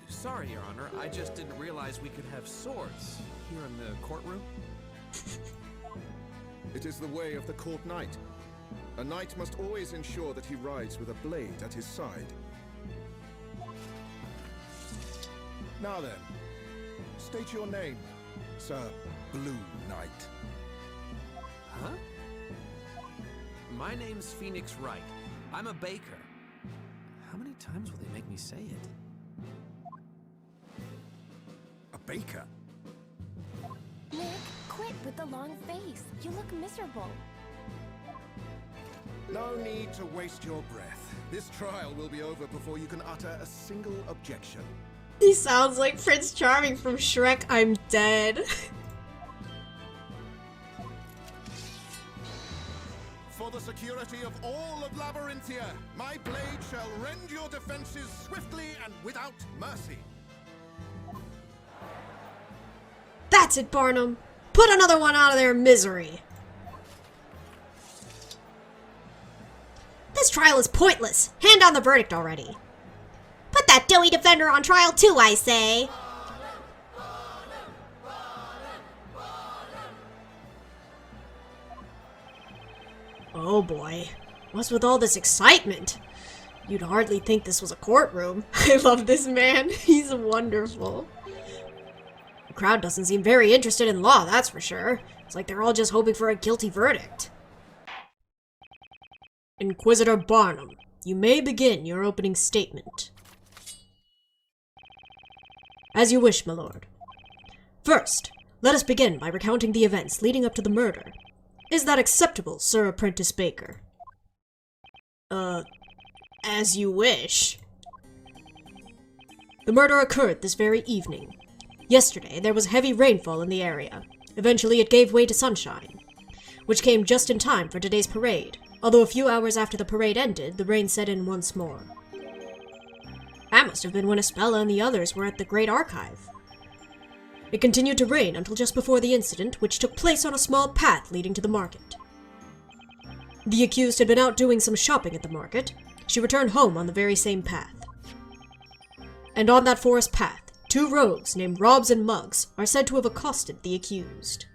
Sorry, Your Honor, I just didn't realize we could have swords here in the courtroom. It is the way of the court knight. A knight must always ensure that he rides with a blade at his side. Now then, state your name, Sir Blue Knight. Huh? My name's Phoenix Wright. I'm a baker. How many times will they make me say it? A baker? Nick, quit with the long face. You look miserable. No need to waste your breath. This trial will be over before you can utter a single objection. He sounds like Prince Charming from Shrek. I'm dead. For the security of all of Labyrinthia, my blade shall rend your defenses swiftly and without mercy. That's it, Barnum. Put another one out of their misery. This trial is pointless. Hand down the verdict already. Put that doughy defender on trial too, I say. Oh boy. What's with all this excitement? You'd hardly think this was a courtroom. I love this man. He's wonderful. The crowd doesn't seem very interested in law, that's for sure. It's like they're all just hoping for a guilty verdict. Inquisitor Barnum, you may begin your opening statement. As you wish, my lord. First, let us begin by recounting the events leading up to the murder. Is that acceptable, Sir Apprentice Baker? As you wish. The murder occurred this very evening. Yesterday, there was heavy rainfall in the area. Eventually, it gave way to sunshine, which came just in time for today's parade. Although a few hours after the parade ended, the rain set in once more. That must have been when Espella and the others were at the Great Archive. It continued to rain until just before the incident, which took place on a small path leading to the market. The accused had been out doing some shopping at the market. She returned home on the very same path. And on that forest path, two rogues named Robs and Muggs are said to have accosted the accused.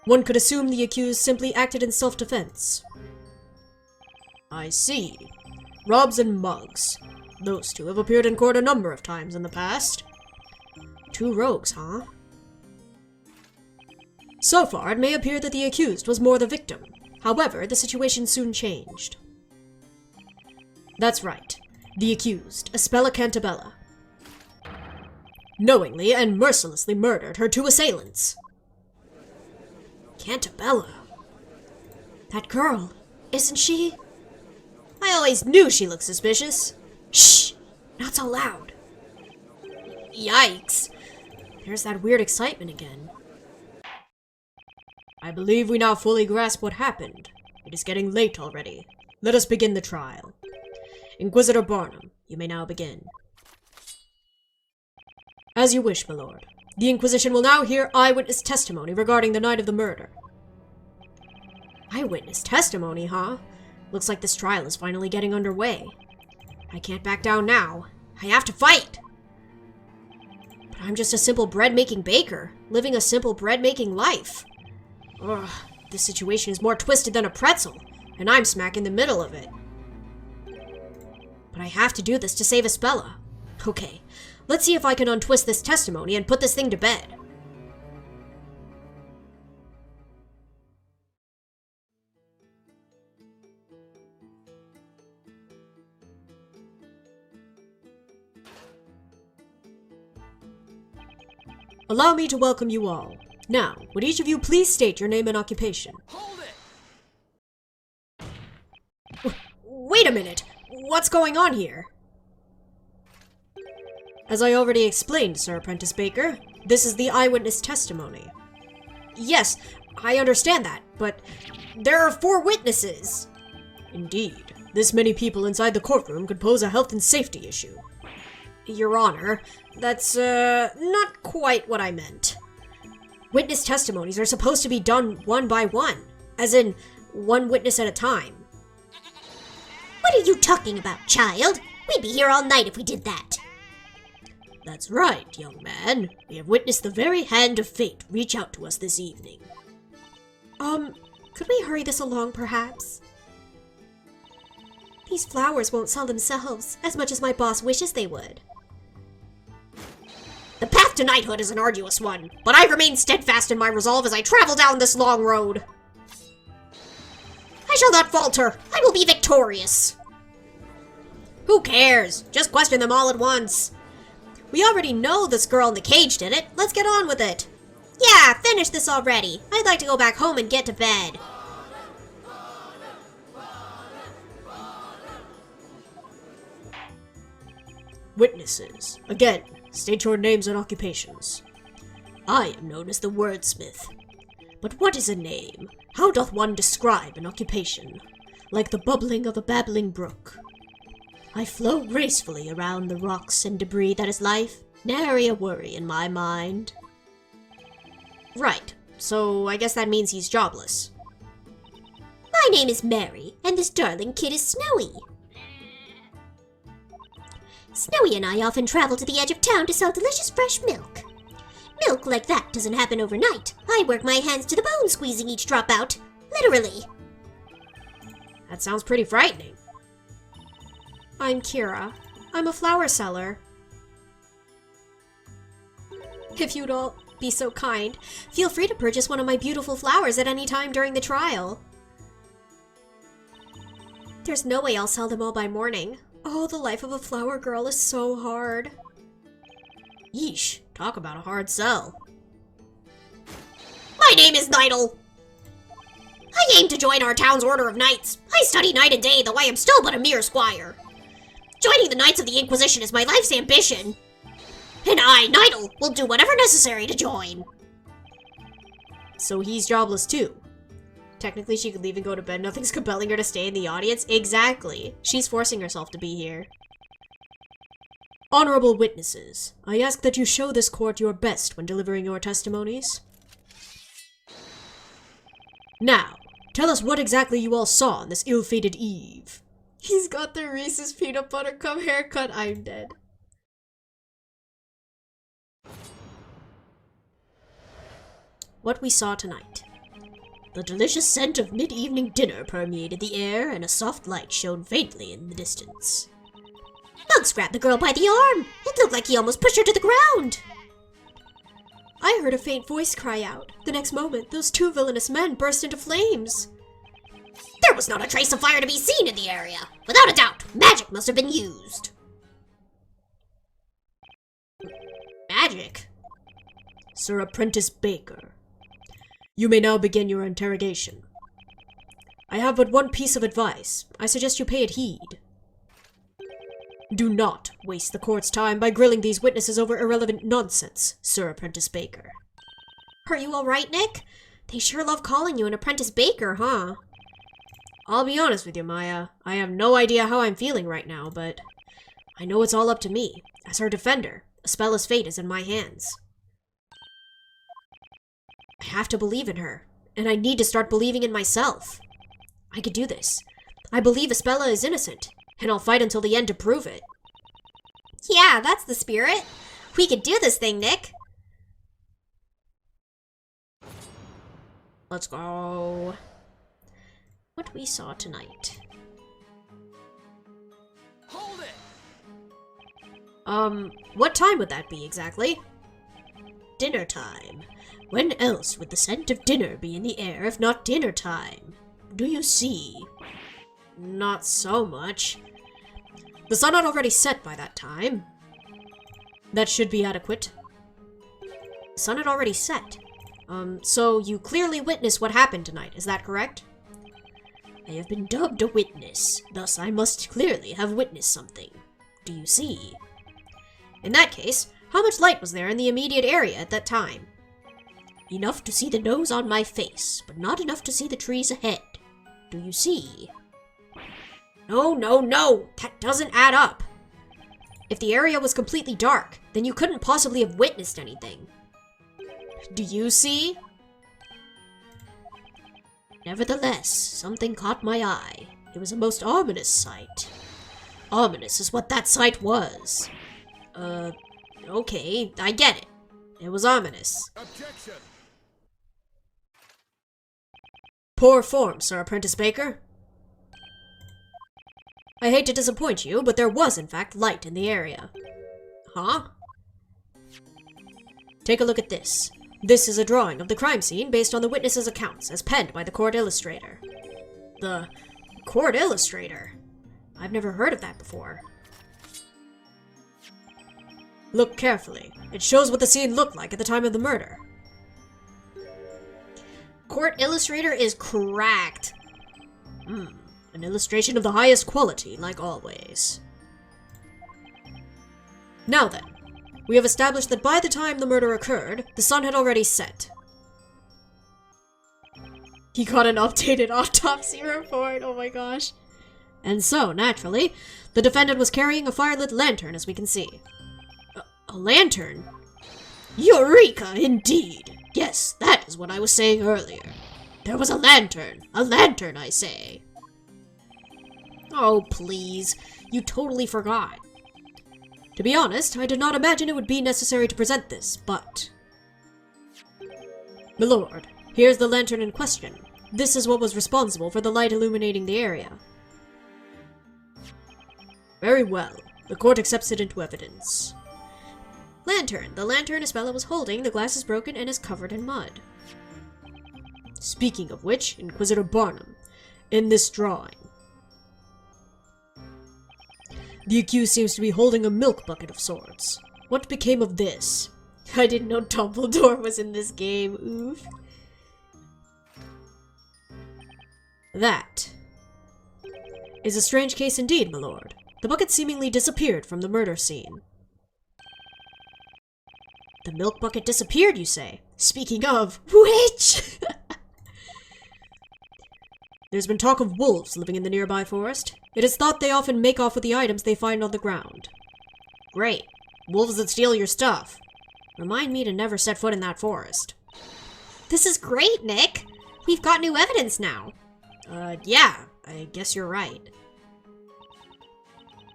One could assume the accused simply acted in self-defense. I see. Robs and Muggs. Those two have appeared in court a number of times in the past. Two rogues, huh? So far, it may appear that the accused was more the victim. However, the situation soon changed. That's right. The accused, Espella Cantabella, knowingly and mercilessly murdered her two assailants. Cantabella? That girl, isn't she? I always knew she looked suspicious. Shh! Not so loud. Yikes. There's that weird excitement again. I believe we now fully grasp what happened. It is getting late already. Let us begin the trial. Inquisitor Barnum, you may now begin. As you wish, my lord. The Inquisition will now hear eyewitness testimony regarding the night of the murder. Eyewitness testimony, huh? Looks like this trial is finally getting underway. I can't back down now. I have to fight! But I'm just a simple bread-making baker, living a simple bread-making life. Ugh, this situation is more twisted than a pretzel, and I'm smack in the middle of it. But I have to do this to save Espella. Okay, let's see if I can untwist this testimony and put this thing to bed. Allow me to welcome you all. Now, would each of you please state your name and occupation? Hold it! Wait a minute! What's going on here? As I already explained, Sir Apprentice Baker, This is the eyewitness testimony. Yes, I understand that, but there are 4 witnesses. Indeed, this many people inside the courtroom could pose a health and safety issue. Your Honor, that's, not quite what I meant. Witness testimonies are supposed to be done one by one, as in, one witness at a time. What are you talking about, child? We'd be here all night if we did that. That's right, young man. We have witnessed the very hand of fate reach out to us this evening. Could we hurry this along, perhaps? These flowers won't sell themselves as much as my boss wishes they would. The path to knighthood is an arduous one, but I remain steadfast in my resolve as I travel down this long road. I shall not falter. I will be victorious. Who cares? Just question them all at once. We already know this girl in the cage did it. Let's get on with it. Yeah, finish this already. I'd like to go back home and get to bed. Witnesses, again, state your names and occupations. I am known as the wordsmith. But what is a name? How doth one describe an occupation? Like the bubbling of a babbling brook. I flow gracefully around the rocks and debris that is life, nary a worry in my mind. Right, so I guess that means he's jobless. My name is Mary, and this darling kid is Snowy. Snowy and I often travel to the edge of town to sell delicious fresh milk. Milk like that doesn't happen overnight. I work my hands to the bone squeezing each drop out. Literally. That sounds pretty frightening. I'm Kira. I'm a flower seller. If you'd all be so kind, feel free to purchase one of my beautiful flowers at any time during the trial. There's no way I'll sell them all by morning. Oh, the life of a flower girl is so hard. Yeesh, talk about a hard sell. My name is Nidal. I aim to join our town's order of knights. I study night and day, though I am still but a mere squire. Joining the Knights of the Inquisition is my life's ambition. And I, Nidal, will do whatever necessary to join. So he's jobless too. Technically, she could leave and go to bed. Nothing's compelling her to stay in the audience. Exactly. She's forcing herself to be here. Honorable witnesses, I ask that you show this court your best when delivering your testimonies. Now, tell us what exactly you all saw on this ill-fated eve. He's got the Reese's Peanut Butter Cup haircut. I'm dead. What we saw tonight. The delicious scent of mid-evening dinner permeated the air, and a soft light shone faintly in the distance. Bugs grabbed the girl by the arm. It looked like he almost pushed her to the ground. I heard a faint voice cry out. The next moment, those 2 villainous men burst into flames. There was not a trace of fire to be seen in the area. Without a doubt, magic must have been used. Magic? Sir Apprentice Baker. You may now begin your interrogation. I have but one piece of advice. I suggest you pay it heed. Do not waste the court's time by grilling these witnesses over irrelevant nonsense, Sir Apprentice Baker. Are you alright, Nick? They sure love calling you an Apprentice Baker, huh? I'll be honest with you, Maya. I have no idea how I'm feeling right now, but I know it's all up to me. As her defender, Espella's fate is in my hands. I have to believe in her, and I need to start believing in myself. I could do this. I believe Espella is innocent, and I'll fight until the end to prove it. Yeah, that's the spirit. We could do this thing, Nick. Let's go. What we saw tonight. Hold it! What time would that be exactly? Dinner time. When else would the scent of dinner be in the air if not dinner time? Do you see? Not so much. The sun had already set by that time. That should be adequate. The sun had already set. So you clearly witnessed what happened tonight, is that correct? I have been dubbed a witness, thus I must clearly have witnessed something. Do you see? In that case, How much light was there in the immediate area at that time? Enough to see the nose on my face, but not enough to see the trees ahead. Do you see? No, no, no! That doesn't add up! If the area was completely dark, then you couldn't possibly have witnessed anything. Do you see? Nevertheless, something caught my eye. It was a most ominous sight. Ominous is what that sight was. Okay, I get it. It was ominous. Objection! Poor form, Sir Apprentice Baker. I hate to disappoint you, but there was in fact light in the area. Huh? Take a look at this. This is a drawing of the crime scene based on the witnesses' accounts, as penned by the court illustrator. The court illustrator? I've never heard of that before. Look carefully. It shows what the scene looked like at the time of the murder. Court illustrator is cracked. An illustration of the highest quality, like always. Now then, we have established that by the time the murder occurred, the sun had already set. He got an updated autopsy report, oh my gosh. And so, naturally, the defendant was carrying a firelit lantern, as we can see. A lantern? Eureka, indeed! Yes, that is what I was saying earlier. There was a lantern, I say. Oh, please, you totally forgot. To be honest, I did not imagine it would be necessary to present this, but... Milord, here's the lantern in question. This is what was responsible for the light illuminating the area. Very well. The court accepts it into evidence. Lantern. The lantern Espella was holding, the glass is broken and is covered in mud. Speaking of which, Inquisitor Barnum, in this drawing, the accused seems to be holding a milk bucket of sorts. What became of this? I didn't know Dumbledore was in this game, oof. That is a strange case indeed, my lord. The bucket seemingly disappeared from the murder scene. The milk bucket disappeared, you say? Speaking of, which? There's been talk of wolves living in the nearby forest. It is thought they often make off with the items they find on the ground. Great. Wolves that steal your stuff. Remind me to never set foot in that forest. This is great, Nick! We've got new evidence now. Yeah, I guess you're right.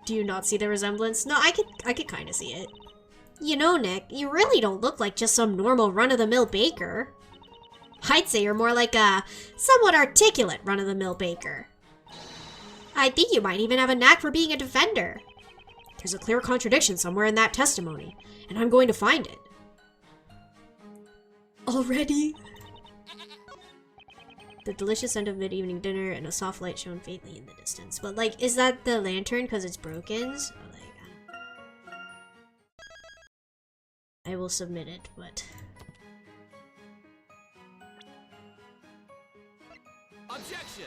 Do you not see the resemblance? No, I could kind of see it. You know, Nick, you really don't look like just some normal run-of-the-mill baker. I'd say you're more like a somewhat articulate run-of-the-mill baker. I think you might even have a knack for being a defender. There's a clear contradiction somewhere in that testimony, and I'm going to find it. Already? The delicious end of mid-evening dinner and a soft light shone faintly in the distance. But, like, is that the lantern because it's broken? So, like, I will submit it, but... Objection!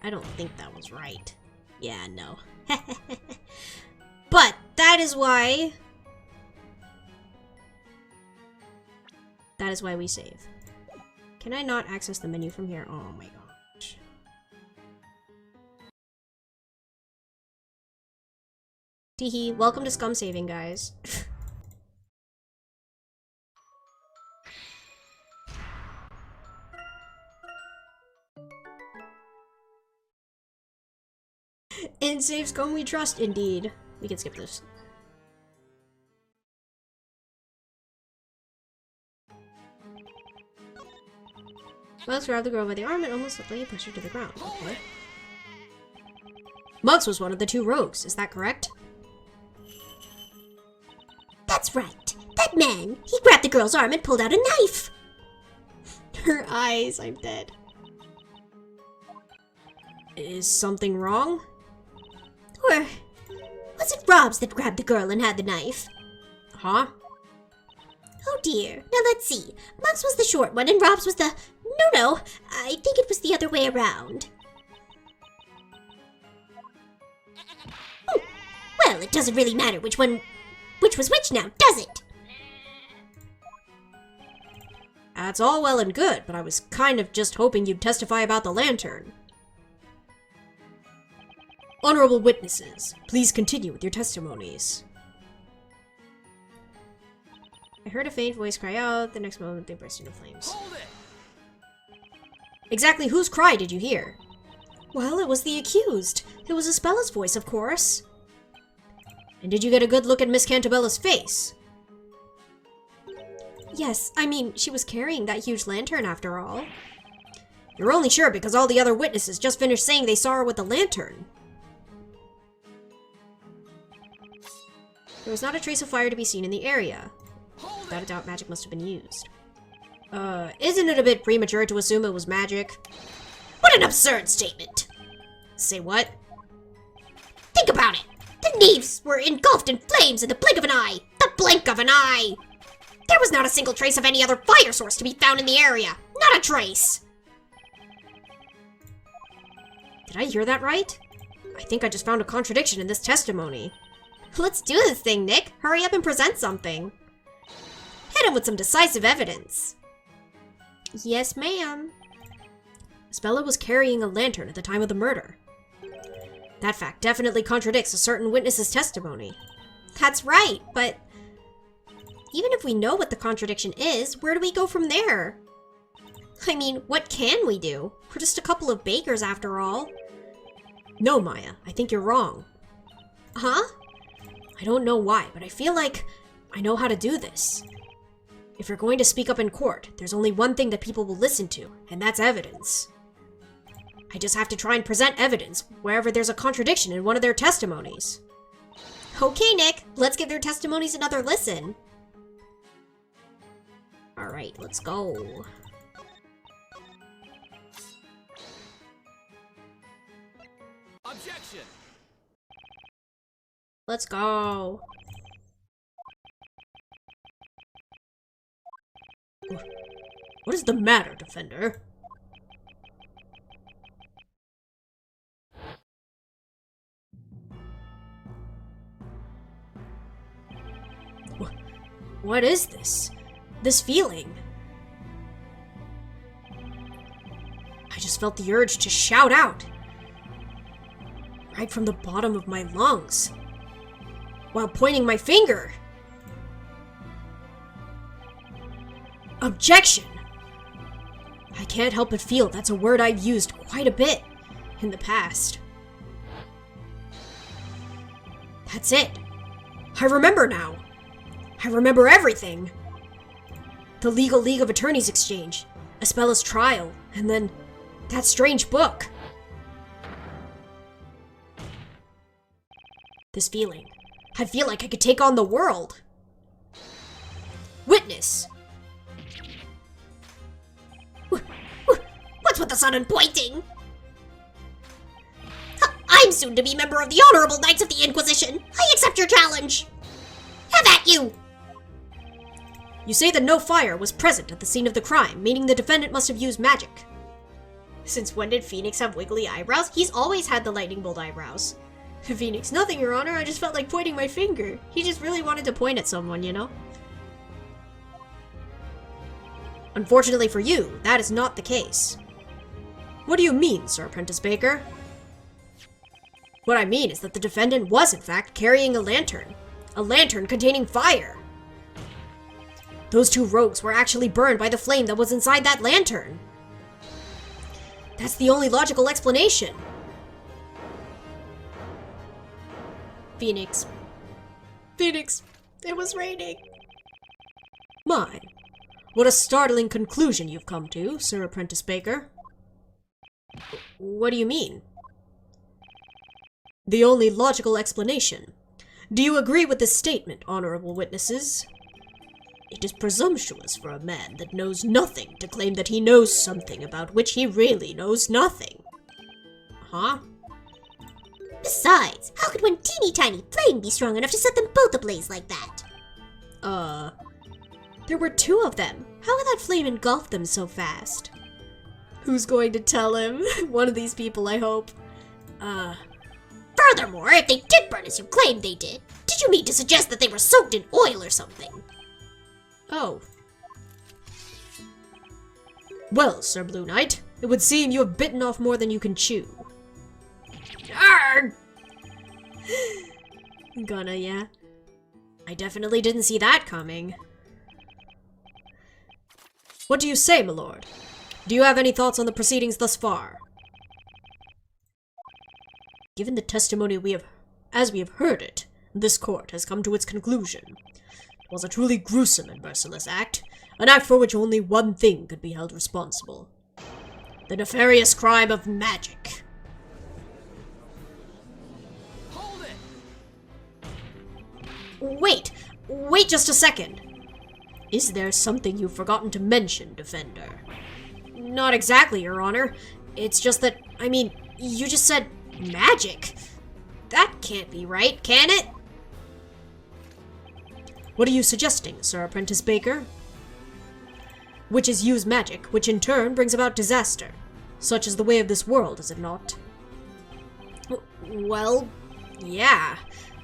I don't think that was right. Yeah, no. But that is why... That is why we save. Can I not access the menu from here? Oh my gosh. Teehee, welcome to Scum Saving, guys. In Save Scum we trust, indeed. We can skip this. Mugs grabbed the girl by the arm and almost suddenly pushed her to the ground. Okay. Mugs was one of the two rogues, is that correct? That's right. That man, he grabbed the girl's arm and pulled out a knife. Her eyes, I'm dead. Is something wrong? Or was it Robs that grabbed the girl and had the knife? Huh? Oh dear. Now let's see. Mugs was the short one and Robs was the... No, I think it was the other way around. Well, it doesn't really matter which way which was which now, does it? That's all well and good, but I was kind of just hoping you'd testify about the lantern. Honorable witnesses, please continue with your testimonies. I heard a faint voice cry out. The next moment, they burst into flames. Hold it! Exactly whose cry did you hear? Well, it was the accused. It was Espella's voice, of course. And did you get a good look at Miss Cantabella's face? Yes, I mean, she was carrying that huge lantern after all. You're only sure because all the other witnesses just finished saying they saw her with the lantern. There was not a trace of fire to be seen in the area. Without a doubt, magic must have been used. Isn't it a bit premature to assume it was magic? What an absurd statement. Say what? Think about it. The Knaves were engulfed in flames in the blink of an eye. The blink of an eye. There was not a single trace of any other fire source to be found in the area. Not a trace. Did I hear that right? I think I just found a contradiction in this testimony. Let's do this thing, Nick. Hurry up and present something. Hit him with some decisive evidence. Yes, ma'am. Espella was carrying a lantern at the time of the murder. That fact definitely contradicts a certain witness's testimony. That's right, but even if we know what the contradiction is, where do we go from there? I mean, what can we do? We're just a couple of bakers after all. No, Maya, I think you're wrong. Huh? I don't know why, but I feel like I know how to do this. If you're going to speak up in court, there's only one thing that people will listen to, and that's evidence. I just have to try and present evidence wherever there's a contradiction in one of their testimonies. Okay, Nick, let's give their testimonies another listen. Alright, let's go. Objection! Let's go. What is the matter, Defender? What is this? This feeling? I just felt the urge to shout out. Right from the bottom of my lungs. While pointing my finger. Objection! I can't help but feel that's a word I've used quite a bit in the past. That's it. I remember now. I remember everything. The Legal League of Attorneys exchange, Espella's trial, and then that strange book. This feeling. I feel like I could take on the world. Witness! What's with the sudden pointing? I'm soon to be member of the Honorable Knights of the Inquisition. I accept your challenge. Have at you! You say that no fire was present at the scene of the crime, meaning the defendant must have used magic. Since when did Phoenix have wiggly eyebrows? He's always had the lightning bolt eyebrows. Phoenix, nothing, Your Honor. I just felt like pointing my finger. He just really wanted to point at someone, you know? Unfortunately for you, that is not the case. What do you mean, Sir Apprentice Baker? What I mean is that the defendant was, in fact, carrying a lantern. A lantern containing fire. Those two rogues were actually burned by the flame that was inside that lantern. That's the only logical explanation. Phoenix. Phoenix, it was raining. My, what a startling conclusion you've come to, Sir Apprentice Baker. What do you mean? The only logical explanation. Do you agree with this statement, honorable witnesses? It is presumptuous for a man that knows nothing to claim that he knows something about which he really knows nothing. Huh? Besides, how could one teeny tiny flame be strong enough to set them both ablaze like that? There were two of them. How could that flame engulf them so fast? Who's going to tell him? One of these people, I hope. Furthermore, if they did burn as you claimed they did you You mean to suggest that they were soaked in oil or something? Oh. Well, Sir Blue Knight, it would seem you have bitten off more than you can chew. Arrgh! Gonna, yeah. I definitely didn't see that coming. What do you say, my lord? Do you have any thoughts on the proceedings thus far? Given the testimony as we have heard it, this court has come to its conclusion. It was a truly gruesome and merciless act, an act for which only one thing could be held responsible. The nefarious crime of magic. Hold it! Wait just a second. Is there something you've forgotten to mention, Defender? Not exactly, Your Honor. It's just that, I mean, you just said magic. That can't be right, can it? What are you suggesting, Sir Apprentice Baker? Witches use magic, which in turn brings about disaster. Such is the way of this world, is it not? Well, yeah,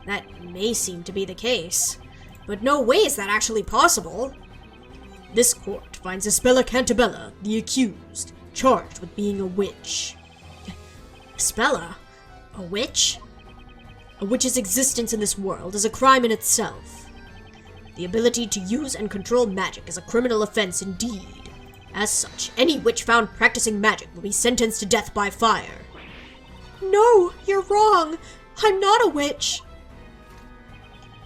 that may seem to be the case. But no way is that actually possible. This court finds Espella Cantabella, the accused, charged with being a witch. Espella? A witch? A witch's existence in this world is a crime in itself. The ability to use and control magic is a criminal offense indeed. As such, any witch found practicing magic will be sentenced to death by fire. No, you're wrong. I'm not a witch.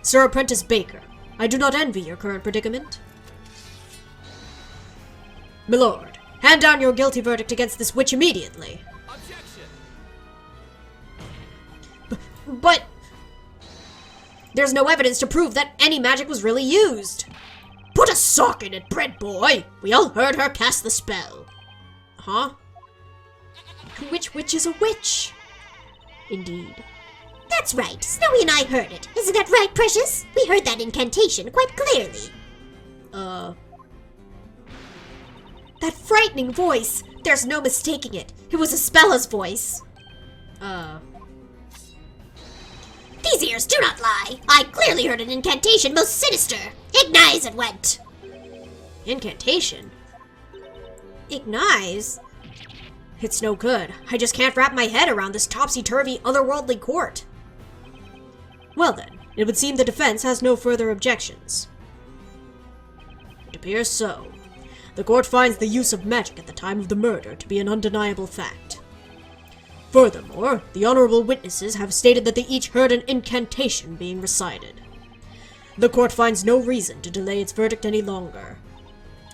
Sir Apprentice Baker, I do not envy your current predicament. Milord, hand down your guilty verdict against this witch immediately. Objection! But there's no evidence to prove that any magic was really used. Put a sock in it, bread boy! We all heard her cast the spell. Huh? Which witch is a witch? Indeed. That's right, Snowy and I heard it. Isn't that right, Precious? We heard that incantation quite clearly. That frightening voice! There's no mistaking it. It was Espella's voice. These ears do not lie. I clearly heard an incantation most sinister. Ignaize it went. Incantation? Ignaize? It's no good. I just can't wrap my head around this topsy-turvy, otherworldly court. Well then, it would seem the defense has no further objections. It appears so. The court finds the use of magic at the time of the murder to be an undeniable fact. Furthermore, the honorable witnesses have stated that they each heard an incantation being recited. The court finds no reason to delay its verdict any longer.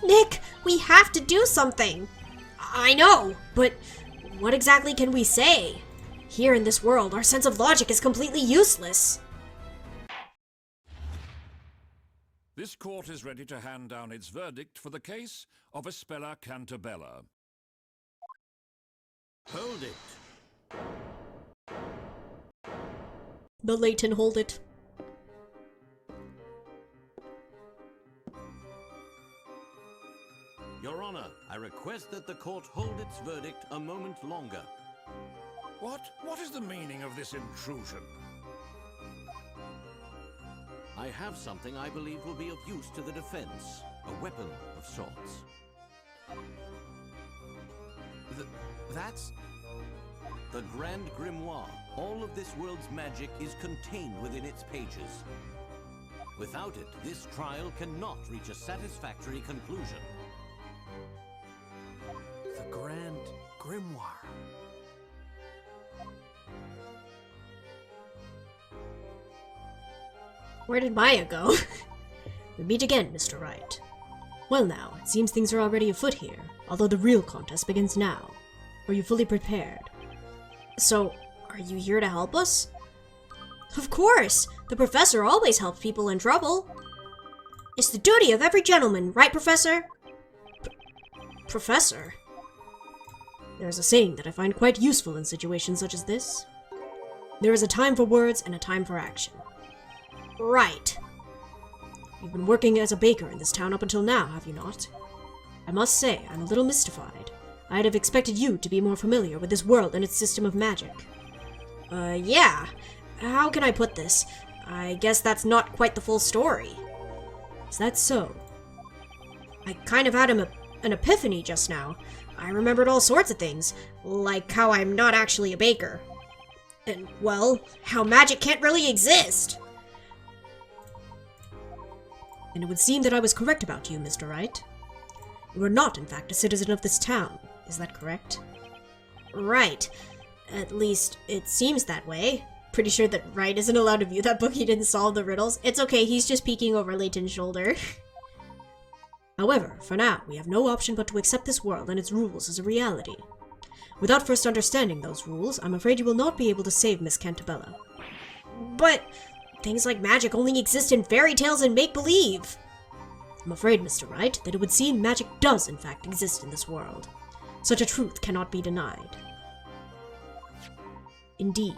Nick, we have to do something! I know, but what exactly can we say? Here in this world, our sense of logic is completely useless. This court is ready to hand down its verdict for the case of Espella Cantabella. Hold it. The Layton hold it. Your Honor, I request that the court hold its verdict a moment longer. What is the meaning of this intrusion? I have something I believe will be of use to the defense. A weapon of sorts. That's... The Grand Grimoire. All of this world's magic is contained within its pages. Without it, this trial cannot reach a satisfactory conclusion. the Grand Grimoire. Where did Maya go? We meet again, Mr. Wright. Well now, it seems things are already afoot here, although the real contest begins now. Are you fully prepared? So, are you here to help us? Of course! The professor always helps people in trouble. It's the duty of every gentleman, right, Professor? Professor? There's a saying that I find quite useful in situations such as this. There is a time for words and a time for action. Right. You've been working as a baker in this town up until now, have you not? I must say, I'm a little mystified. I'd have expected you to be more familiar with this world and its system of magic. Yeah. How can I put this? I guess that's not quite the full story. Is that so? I kind of had an epiphany just now. I remembered all sorts of things, like how I'm not actually a baker. And, well, how magic can't really exist. And it would seem that I was correct about you, Mr. Wright. You are not, in fact, a citizen of this town. Is that correct? Right. At least, it seems that way. Pretty sure that Wright isn't allowed to view that book. He didn't solve the riddles. It's okay, he's just peeking over Layton's shoulder. However, for now, we have no option but to accept this world and its rules as a reality. Without first understanding those rules, I'm afraid you will not be able to save Miss Cantabella. But things like magic only exist in fairy tales and make-believe. I'm afraid, Mr. Wright, that it would seem magic does in fact exist in this world. Such a truth cannot be denied. Indeed.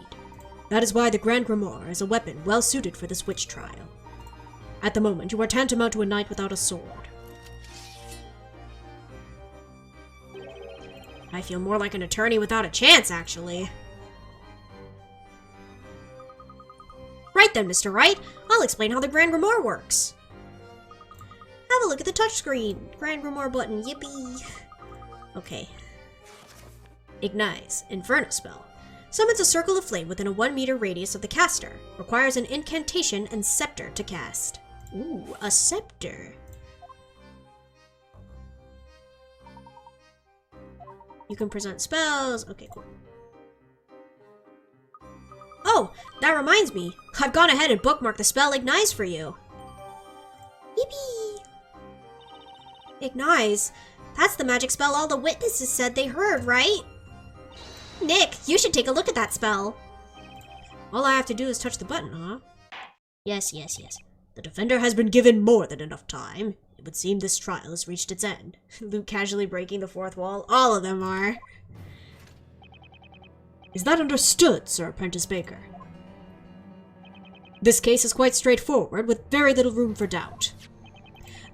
That is why the Grand Grimoire is a weapon well suited for this witch trial. At the moment, you are tantamount to a knight without a sword. I feel more like an attorney without a chance, actually. Right then, Mr. Wright. I'll explain how the Grand Grimoire works. Have a look at the touchscreen. Grand Grimoire button. Yippee. Okay. Ignaize. Inferno spell. Summons a circle of flame within a 1 meter radius of the caster. Requires an incantation and scepter to cast. Ooh, a scepter. You can present spells. Okay, cool. Oh, that reminds me. I've gone ahead and bookmarked the spell Ignaize for you. Yippee! Ignaize? That's the magic spell all the witnesses said they heard, right? Nick, you should take a look at that spell. All I have to do is touch the button, huh? Yes. The defender has been given more than enough time. It would seem this trial has reached its end. Luke casually breaking the fourth wall. All of them are. Is that understood, Sir Apprentice Baker? This case is quite straightforward, with very little room for doubt.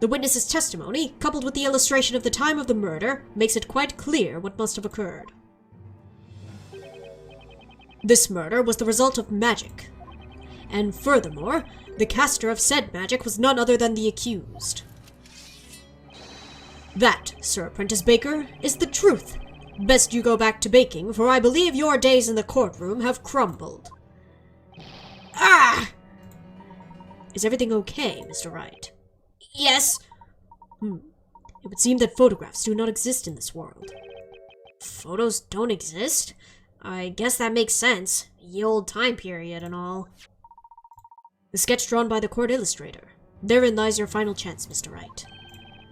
The witness's testimony, coupled with the illustration of the time of the murder, makes it quite clear what must have occurred. This murder was the result of magic. And furthermore, the caster of said magic was none other than the accused. That, Sir Apprentice Baker, is the truth. Best you go back to baking, for I believe your days in the courtroom have crumbled. Ah! Is everything okay, Mr. Wright? Yes. It would seem that photographs do not exist in this world. Photos don't exist? I guess that makes sense. Ye old time period and all. The sketch drawn by the court illustrator. Therein lies your final chance, Mr. Wright.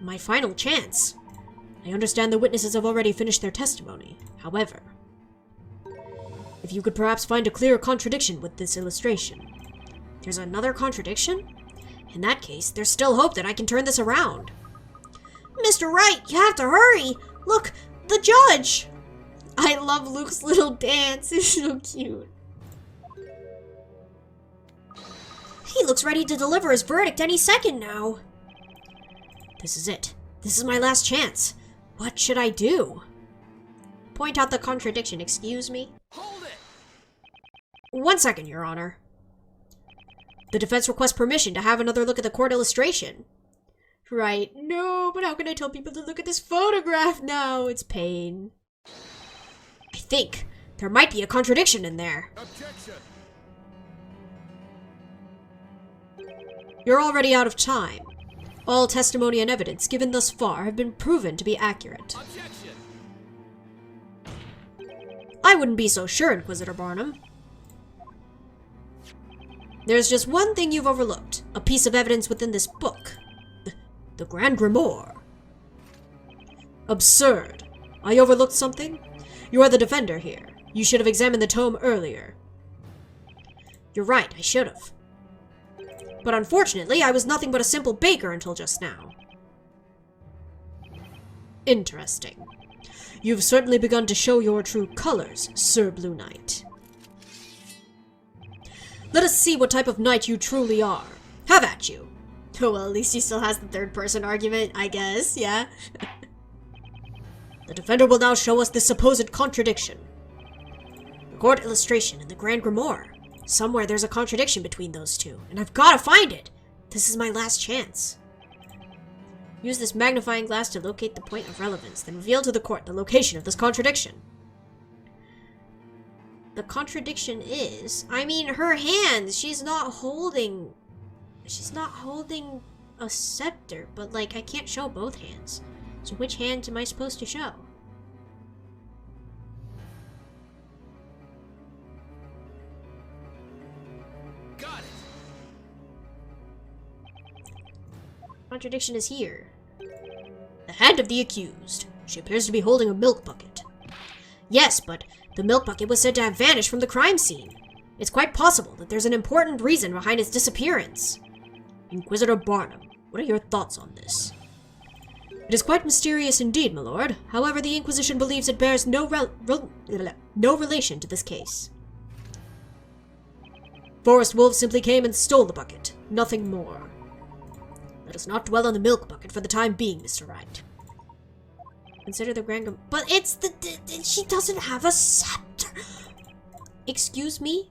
My final chance? I understand the witnesses have already finished their testimony. However, if you could perhaps find a clear contradiction with this illustration. There's another contradiction? In that case, there's still hope that I can turn this around. Mr. Wright, you have to hurry! Look, the judge! I love Luke's little dance. It's so cute. He looks ready to deliver his verdict any second now. This is it. This is my last chance. What should I do? Point out the contradiction, excuse me? Hold it! 1 second, Your Honor. The defense requests permission to have another look at the court illustration. Right. No, but how can I tell people to look at this photograph now? It's pain. I think there might be a contradiction in there. Objection! You're already out of time. All testimony and evidence given thus far have been proven to be accurate. Objection! I wouldn't be so sure, Inquisitor Barnum. There's just one thing you've overlooked. A piece of evidence within this book. The Grand Grimoire. Absurd. I overlooked something? You are the defender here. You should have examined the tome earlier. You're right, I should have. But unfortunately, I was nothing but a simple baker until just now. Interesting. You've certainly begun to show your true colors, Sir Blue Knight. Let us see what type of knight you truly are. Have at you. Oh well, at least he still has the third-person argument, I guess, yeah? The defender will now show us this supposed contradiction. The court illustration in the Grand Grimoire. Somewhere there's a contradiction between those two, and I've gotta find it! This is my last chance. Use this magnifying glass to locate the point of relevance, then reveal to the court the location of this contradiction. The contradiction is, I mean, her hands, she's not holding a scepter, but like, I can't show both hands. So which hand am I supposed to show? Got it. Contradiction is here. The hand of the accused. She appears to be holding a milk bucket. Yes, but the milk bucket was said to have vanished from the crime scene. It's quite possible that there's an important reason behind its disappearance. Inquisitor Barnum, what are your thoughts on this? It is quite mysterious indeed, my lord. However, the Inquisition believes it bears no relation to this case. Forest wolves simply came and stole the bucket. Nothing more. Let us not dwell on the milk bucket for the time being, Mr. Wright. Consider the Grand... But it's she doesn't have a scepter! Excuse me?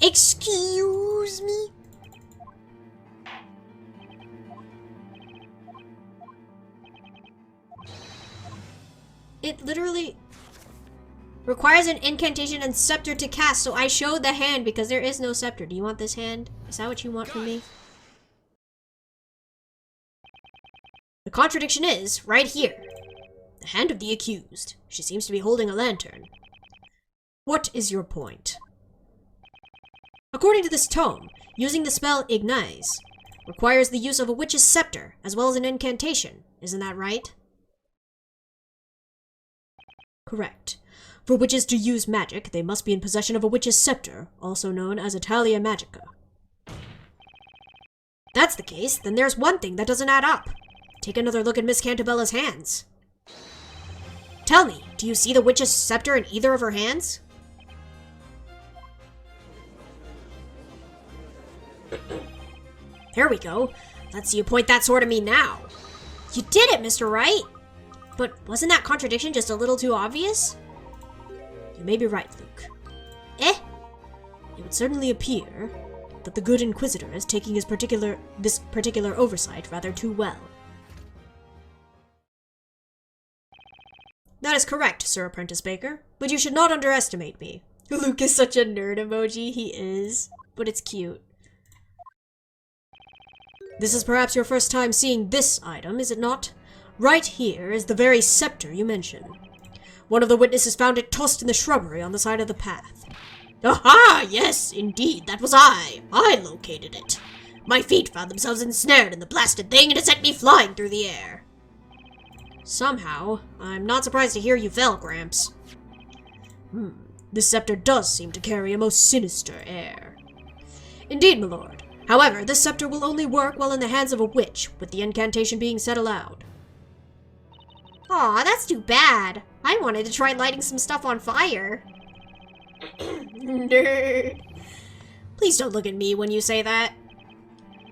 Excuse me? It literally requires an incantation and scepter to cast, so I showed the hand because there is no scepter. Do you want this hand? Is that what you want from me? The contradiction is, right here. The hand of the accused. She seems to be holding a lantern. What is your point? According to this tome, using the spell Ignaize requires the use of a witch's scepter, as well as an incantation. Isn't that right? Correct. For witches to use magic, they must be in possession of a witch's scepter, also known as Italia Magica. That's the case, then there's one thing that doesn't add up. Take another look at Miss Cantabella's hands. Tell me, do you see the witch's scepter in either of her hands? There we go. Let's see you point that sword at me now. You did it, Mr. Wright! But wasn't that contradiction just a little too obvious? You may be right, Luke. Eh? It would certainly appear that the good Inquisitor is taking this particular oversight rather too well. That is correct, Sir Apprentice Baker, but you should not underestimate me. Luke is such a nerd emoji, he is, but it's cute. This is perhaps your first time seeing this item, is it not? Right here is the very scepter you mentioned. One of the witnesses found it tossed in the shrubbery on the side of the path. Aha! Yes, indeed, that was I. I located it. My feet found themselves ensnared in the blasted thing and it sent me flying through the air. Somehow, I'm not surprised to hear you fell, Gramps. This scepter does seem to carry a most sinister air. Indeed, my lord. However, this scepter will only work while in the hands of a witch, with the incantation being said aloud. Aw, that's too bad. I wanted to try lighting some stuff on fire. Nerd. Please don't look at me when you say that.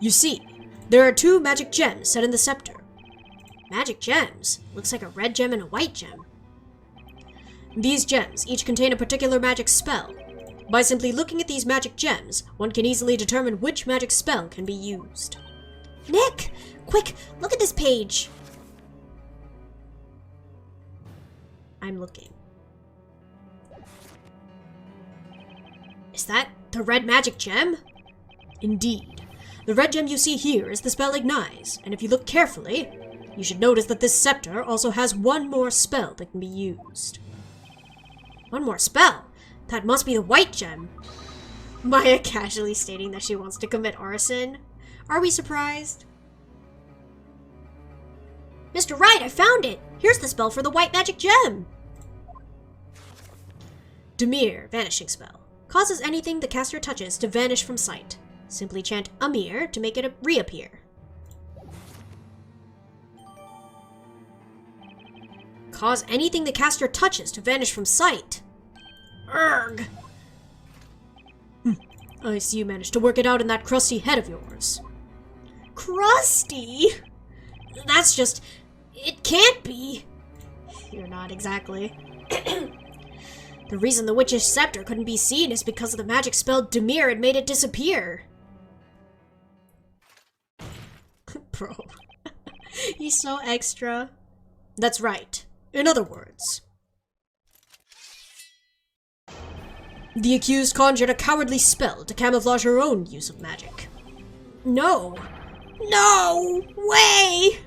You see, there are 2 magic gems set in the scepter. Magic gems? Looks like a red gem and a white gem. These gems each contain a particular magic spell. By simply looking at these magic gems, one can easily determine which magic spell can be used. Nick! Quick, look at this page! I'm looking. Is that the red magic gem? Indeed. The red gem you see here is the spell Ignaize, and if you look carefully, you should notice that this scepter also has one more spell that can be used. One more spell? That must be the white gem. Maya casually stating that she wants to commit arson. Are we surprised? Mr. Wright, I found it! Here's the spell for the white magic gem! Demir, vanishing spell. Causes anything the caster touches to vanish from sight. Simply chant Amir to make it reappear. Cause anything the caster touches to vanish from sight. Urgh! I see you managed to work it out in that crusty head of yours. Crusty? That's just... It can't be. You're not exactly. The reason the witch's scepter couldn't be seen is because of the magic spell Demir had made it disappear. Bro. He's so extra. That's right. In other words, the accused conjured a cowardly spell to camouflage her own use of magic. No. No way!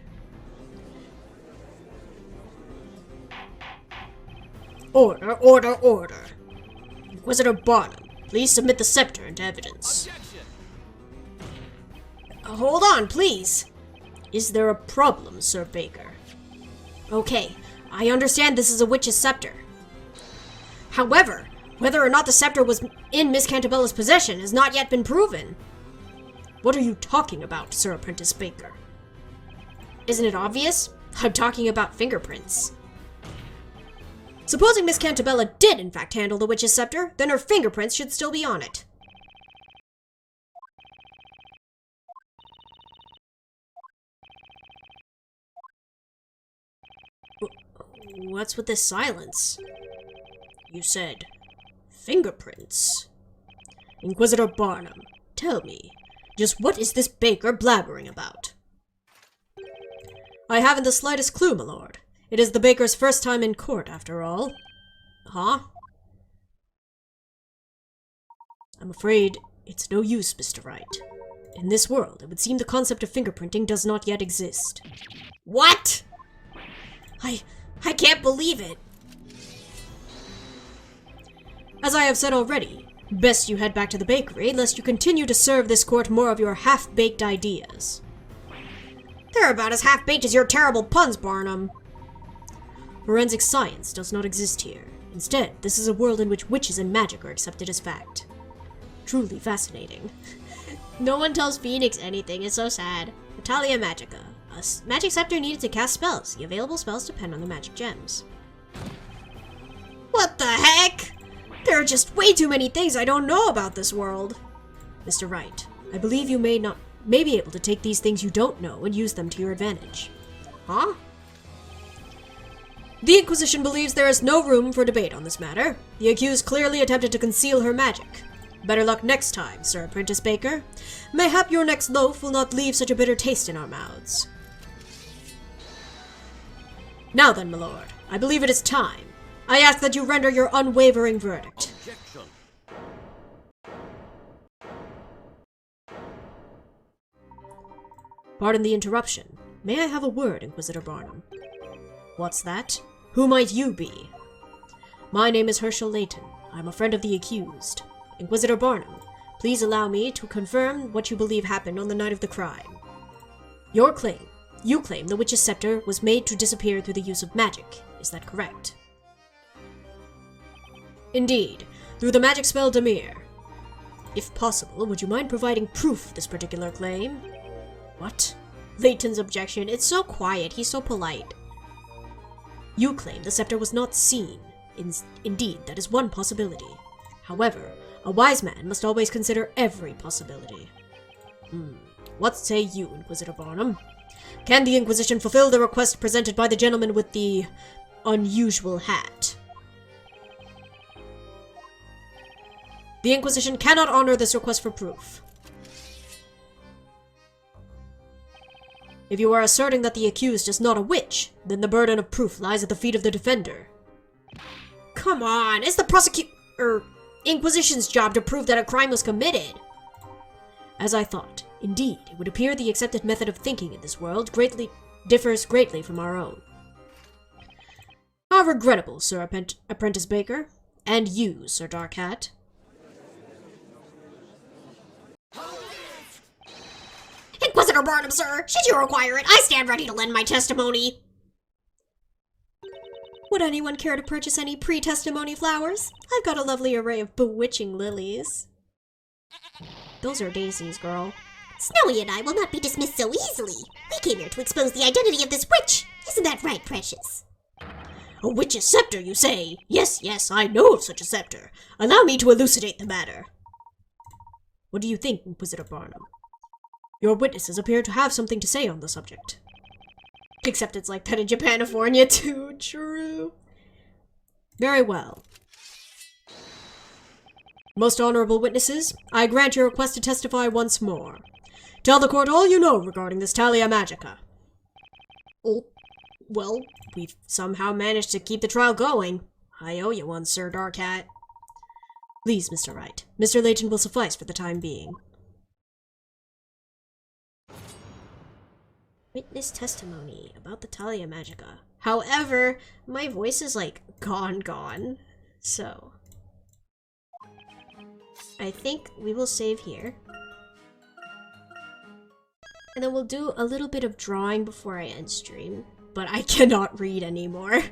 Order, order, order. Inquisitor Barnum, please submit the scepter into evidence. Hold on, please. Is there a problem, Sir Baker? Okay, I understand this is a witch's scepter. However, whether or not the scepter was in Miss Cantabella's possession has not yet been proven. What are you talking about, Sir Apprentice Baker? Isn't it obvious? I'm talking about fingerprints. Supposing Miss Cantabella did in fact handle the witch's scepter, then her fingerprints should still be on it. What's with this silence? You said fingerprints. Inquisitor Barnum, tell me, just what is this Baker blabbering about? I haven't the slightest clue, my lord. It is the Baker's first time in court, after all. Huh? I'm afraid it's no use, Mr. Wright. In this world, it would seem the concept of fingerprinting does not yet exist. What? I can't believe it. As I have said already, best you head back to the bakery, lest you continue to serve this court more of your half-baked ideas. They're about as half-baked as your terrible puns, Barnum. Forensic science does not exist here. Instead, this is a world in which witches and magic are accepted as fact. Truly fascinating. No one tells Phoenix anything, it's so sad. Italia Magica. A magic scepter needed to cast spells. The available spells depend on the magic gems. What the heck? There are just way too many things I don't know about this world. Mr. Wright, I believe you may be able to take these things you don't know and use them to your advantage. Huh? The Inquisition believes there is no room for debate on this matter. The accused clearly attempted to conceal her magic. Better luck next time, Sir Apprentice Baker. Mayhap your next loaf will not leave such a bitter taste in our mouths. Now then, my lord, I believe it is time. I ask that you render your unwavering verdict. Objection. Pardon the interruption. May I have a word, Inquisitor Barnum? What's that? Who might you be? My name is Professor Layton. I'm a friend of the accused. Inquisitor Barnum, please allow me to confirm what you believe happened on the night of the crime. You claim the witch's scepter was made to disappear through the use of magic. Is that correct? Indeed, through the magic spell Demir. If possible, would you mind providing proof of this particular claim? What? Layton's objection. It's so quiet. He's so polite. You claim the scepter was not seen. Indeed, that is one possibility. However, a wise man must always consider every possibility. What say you, Inquisitor Barnum? Can the Inquisition fulfill the request presented by the gentleman with the unusual hat? The Inquisition cannot honor this request for proof. If you are asserting that the accused is not a witch, then the burden of proof lies at the feet of the defender. Come on, it's the Inquisition's job to prove that a crime was committed. As I thought, indeed, it would appear the accepted method of thinking in this world differs greatly from our own. How regrettable, Sir Apprentice Baker. And you, Sir Dark Hat. Inquisitor Barnum, sir, should you require it, I stand ready to lend my testimony. Would anyone care to purchase any pre-testimony flowers? I've got a lovely array of bewitching lilies. Those are daisies, girl. Snowy and I will not be dismissed so easily. We came here to expose the identity of this witch. Isn't that right, Precious? A witch's scepter, you say? Yes, yes, I know of such a scepter. Allow me to elucidate the matter. What do you think, Inquisitor Barnum? Your witnesses appear to have something to say on the subject. Except it's like that in Japanifornia too, true. Very well. Most honorable witnesses, I grant your request to testify once more. Tell the court all you know regarding this Talia Magica. Oh, well, we've somehow managed to keep the trial going. I owe you one, Sir Darkhat. Please, Mr. Wright. Mr. Layton will suffice for the time being. Witness testimony about the Talia Magica. However, my voice is like gone. So I think we will save here. And then we'll do a little bit of drawing before I end stream. But I cannot read anymore.